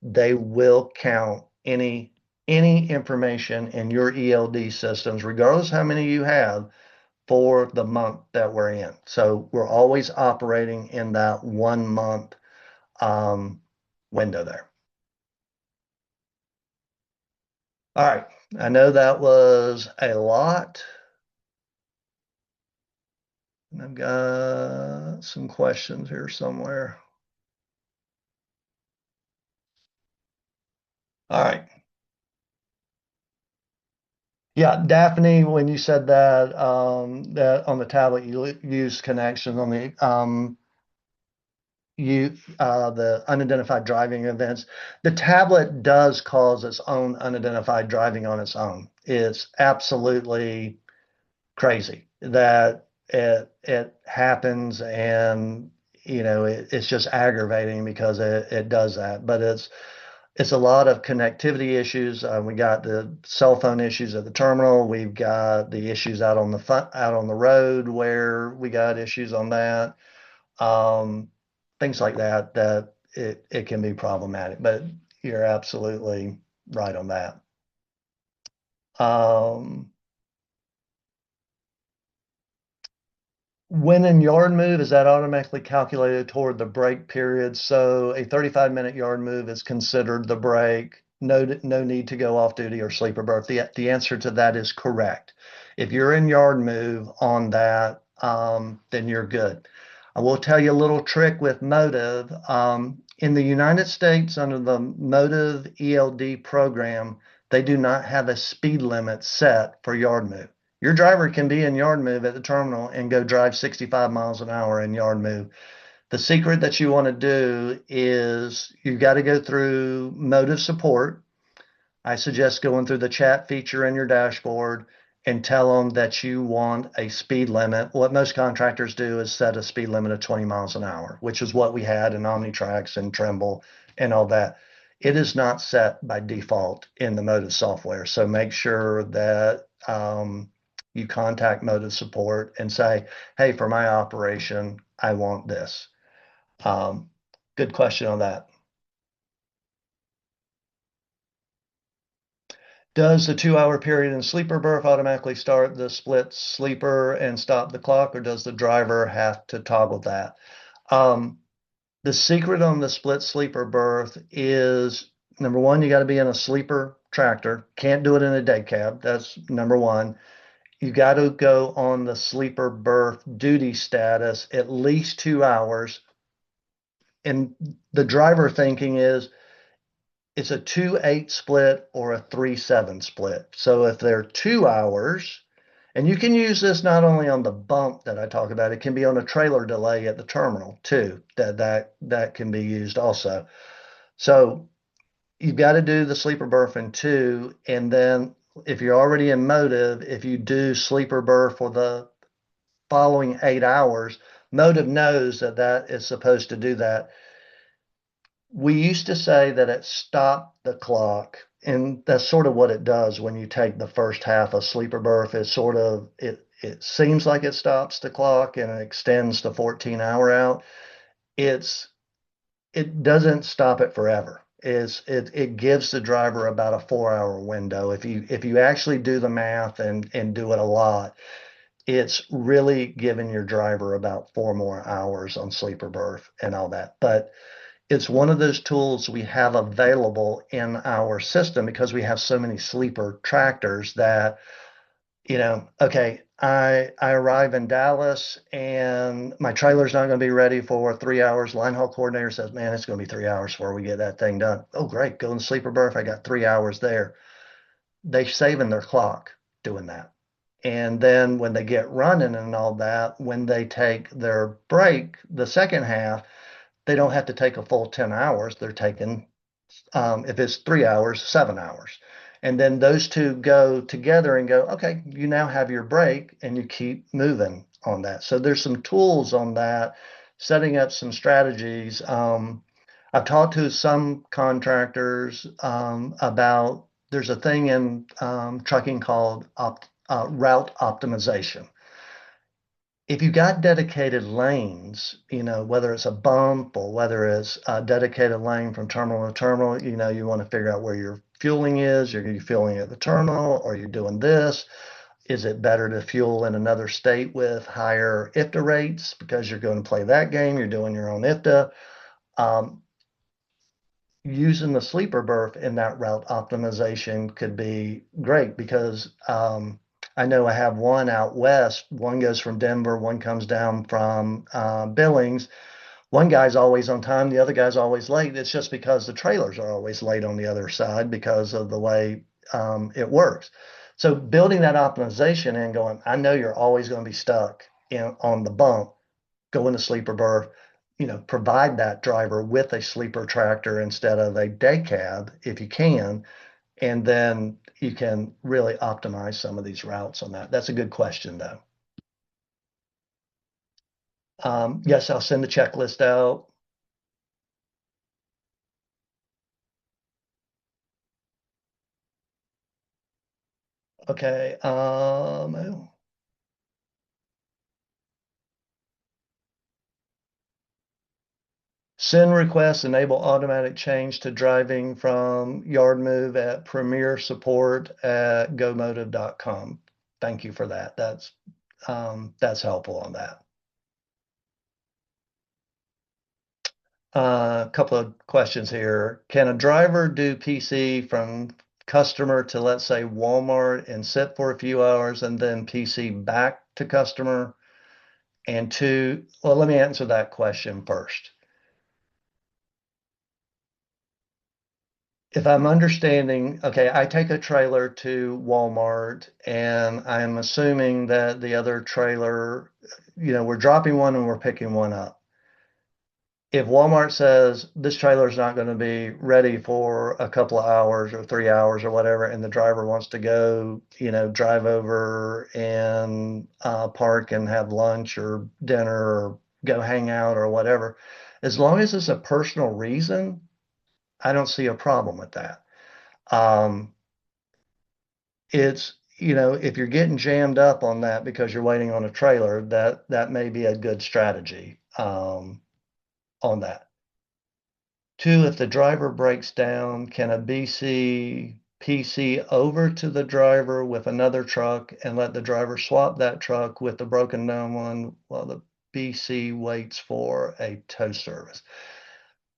they will count any information in your ELD systems, regardless how many you have, for the month that we're in. So we're always operating in that 1 month um, window there. All right. I know that was a lot. I've got some questions here somewhere. All right. Yeah, Daphne, when you said that that on the tablet you use connections on the unidentified driving events. The tablet does cause its own unidentified driving on its own. It's absolutely crazy that it happens, and it's just aggravating because it does that. But it's a lot of connectivity issues. We got the cell phone issues at the terminal. We've got the issues out on the road where we got issues on that. Um, Things like that it can be problematic. But you're absolutely right on that. Um, When in yard move, is that automatically calculated toward the break period? So a 35-minute yard move is considered the break. No need to go off duty or sleeper berth. The answer to that is correct. If you're in yard move on that, then you're good. I will tell you a little trick with motive. In the United States, under the motive ELD program, they do not have a speed limit set for yard move. Your driver can be in yard move at the terminal and go drive 65 miles an hour in yard move. The secret that you want to do is you got to go through motive support. I suggest going through the chat feature in your dashboard and tell them that you want a speed limit. What most contractors do is set a speed limit of 20 miles an hour, which is what we had in OmniTrax and Trimble and all that. It is not set by default in the Motive software. So make sure that you contact Motive support and say, hey, for my operation, I want this. Um, Good question on that. Does the 2 hour period in sleeper berth automatically start the split sleeper and stop the clock, or does the driver have to toggle that? Um, the secret on the split sleeper berth is number one, you got to be in a sleeper tractor. Can't do it in a day cab. That's number one. You got to go on the sleeper berth duty status at least 2 hours. And the driver thinking is it's a 2-8 split or a 3-7 split. So if they're 2 hours, and you can use this not only on the bump that I talk about, it can be on a trailer delay at the terminal too. That can be used also. So you've got to do the sleeper berth in two, and then if you're already in motive, if you do sleeper berth for the following 8 hours, motive knows that that is supposed to do that. We used to say that it stopped the clock, and that's sort of what it does when you take the first half of sleeper berth. It seems like it stops the clock and it extends the 14-hour out. It's it doesn't stop it forever. It gives the driver about a 4 hour window. If you actually do the math and do it a lot, it's really giving your driver about 4 more hours on sleeper berth and all that. But it's one of those tools we have available in our system because we have so many sleeper tractors that, okay, I arrive in Dallas and my trailer's not going to be ready for 3 hours. Line haul coordinator says, man, it's going to be 3 hours before we get that thing done. Oh, great. Go in the sleeper berth. I got 3 hours there. They're saving their clock doing that. And then when they get running and all that, when they take their break, the second half, they don't have to take a full 10 hours. They're taking, if it's 3 hours, 7 hours. And then those two go together and go, okay, you now have your break and you keep moving on that. So there's some tools on that, setting up some strategies. I've talked to some contractors about there's a thing in trucking called route optimization. if you got dedicated lanes, whether it's a bump or whether it's a dedicated lane from terminal to terminal, you want to figure out where your fueling is. Are you fueling at the terminal or you're doing this? Is it better to fuel in another state with higher IFTA rates because you're going to play that game? You're doing your own IFTA. Um, Using the sleeper berth in that route optimization could be great because I know I have one out west. One goes from Denver, one comes down from Billings. One guy's always on time, the other guy's always late. It's just because the trailers are always late on the other side because of the way it works. So building that optimization and going, I know you're always going to be stuck on the bump, go in a sleeper berth, provide that driver with a sleeper tractor instead of a day cab if you can, and then you can really optimize some of these routes on that. That's a good question, though. Yes, I'll send the checklist out. Okay. Send requests, enable automatic change to driving from yard move at premier support at gomotive.com. Thank you for that. That's helpful on that. A couple of questions here. Can a driver do PC from customer to, let's say, Walmart and sit for a few hours and then PC back to customer? And two, well, let me answer that question first. If I'm understanding, okay, I take a trailer to Walmart and I'm assuming that the other trailer, we're dropping one and we're picking one up. If Walmart says this trailer is not going to be ready for a couple of hours or 3 hours or whatever, and the driver wants to go, drive over and park and have lunch or dinner or go hang out or whatever, as long as it's a personal reason, I don't see a problem with that. Um, it's, if you're getting jammed up on that because you're waiting on a trailer, that may be a good strategy on that. Two, if the driver breaks down, can a BC PC over to the driver with another truck and let the driver swap that truck with the broken down one while the BC waits for a tow service?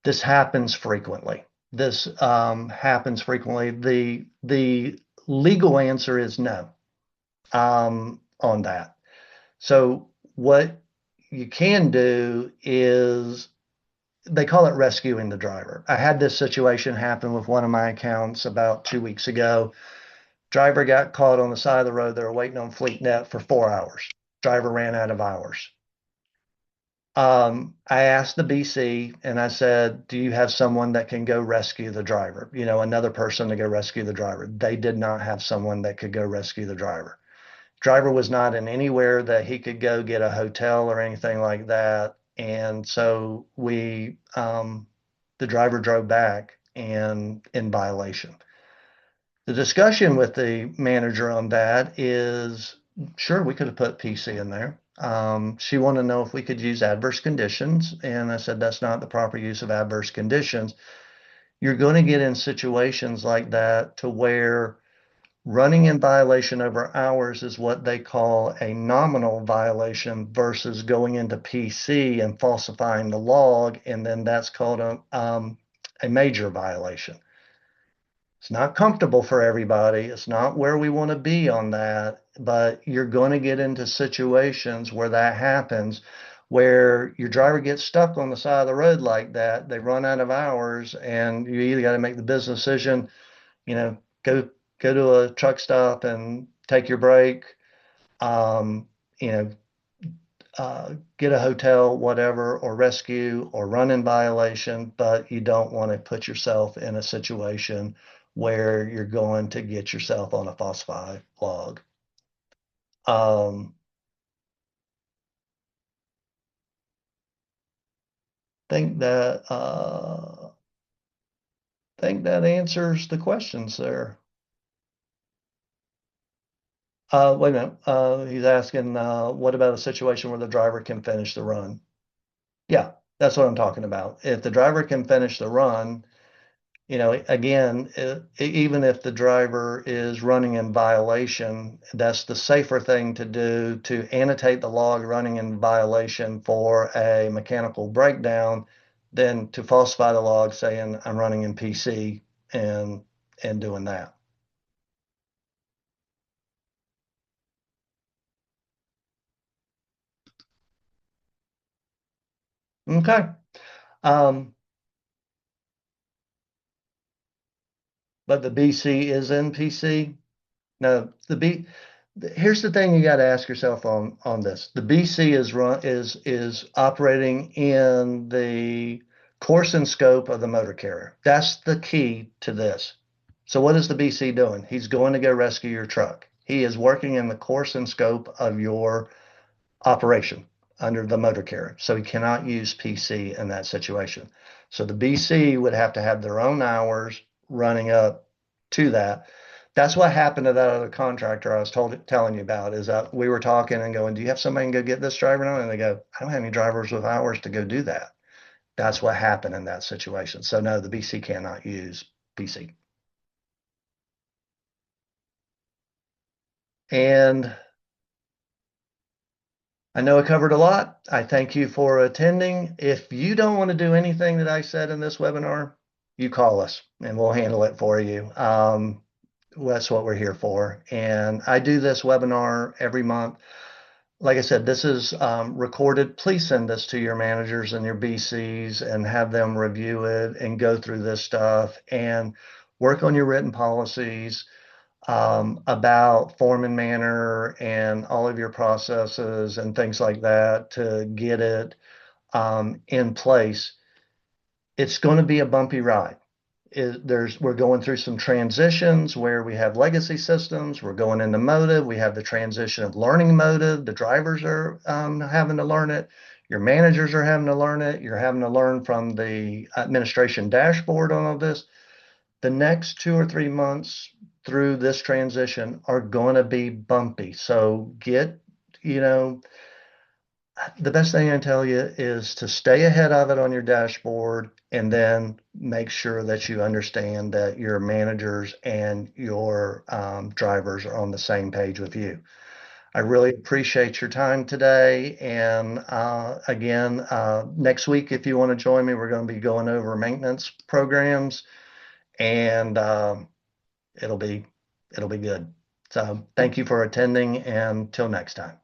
This happens frequently. This happens frequently. The legal answer is no on that. So what you can do is they call it rescuing the driver. I had this situation happen with one of my accounts about 2 weeks ago. Driver got caught on the side of the road. They were waiting on FleetNet for 4 hours. Driver ran out of hours. I asked the BC and I said, do you have someone that can go rescue the driver? Another person to go rescue the driver. They did not have someone that could go rescue the driver. Driver was not in anywhere that he could go get a hotel or anything like that. And so the driver drove back and in violation. The discussion with the manager on that is, sure, we could have put PC in there. She wanted to know if we could use adverse conditions. And I said, that's not the proper use of adverse conditions. You're going to get in situations like that to where running in violation over hours is what they call a nominal violation versus going into PC and falsifying the log, and then that's called a major violation. It's not comfortable for everybody. It's not where we want to be on that, but you're going to get into situations where that happens, where your driver gets stuck on the side of the road like that. They run out of hours, and you either got to make the business decision, go to a truck stop and take your break, um, you know, get a hotel, whatever, or rescue or run in violation, but you don't want to put yourself in a situation where you're going to get yourself on a falsified log. Think that think that answers the questions there. Wait a minute. He's asking, what about a situation where the driver can finish the run? Yeah, that's what I'm talking about. If the driver can finish the run, again, even if the driver is running in violation, that's the safer thing to do to annotate the log running in violation for a mechanical breakdown than to falsify the log saying I'm running in PC and and doing that. Okay. Um, but the BC is in PC. No, here's the thing you got to ask yourself on this. The BC is operating in the course and scope of the motor carrier. That's the key to this. So what is the BC doing? He's going to go rescue your truck. He is working in the course and scope of your operation under the motor carrier. So he cannot use PC in that situation. So the BC would have to have their own hours running up to that. That's what happened to that other contractor I was telling you about is that we were talking and going, do you have somebody who can go get this driver now? And they go, I don't have any drivers with hours to go do that. That's what happened in that situation. So no, the BC cannot use PC. And I know I covered a lot. I thank you for attending. If you don't want to do anything that I said in this webinar, you call us and we'll handle it for you. That's what we're here for. And I do this webinar every month. Like I said, this is recorded. Please send this to your managers and your BCs and have them review it and go through this stuff and work on your written policies about form and manner and all of your processes and things like that to get it in place. It's going to be a bumpy ride. We're going through some transitions where we have legacy systems. We're going into motive. We have the transition of learning motive. The drivers are having to learn it. Your managers are having to learn it. You're having to learn from the administration dashboard on all this. The next 2 or 3 months through this transition are going to be bumpy. So you know, the best thing I can tell you is to stay ahead of it on your dashboard and then make sure that you understand that your managers and your drivers are on the same page with you. I really appreciate your time today. And again, next week, if you want to join me, we're going to be going over maintenance programs and it'll be it'll be good. So thank you for attending and till next time.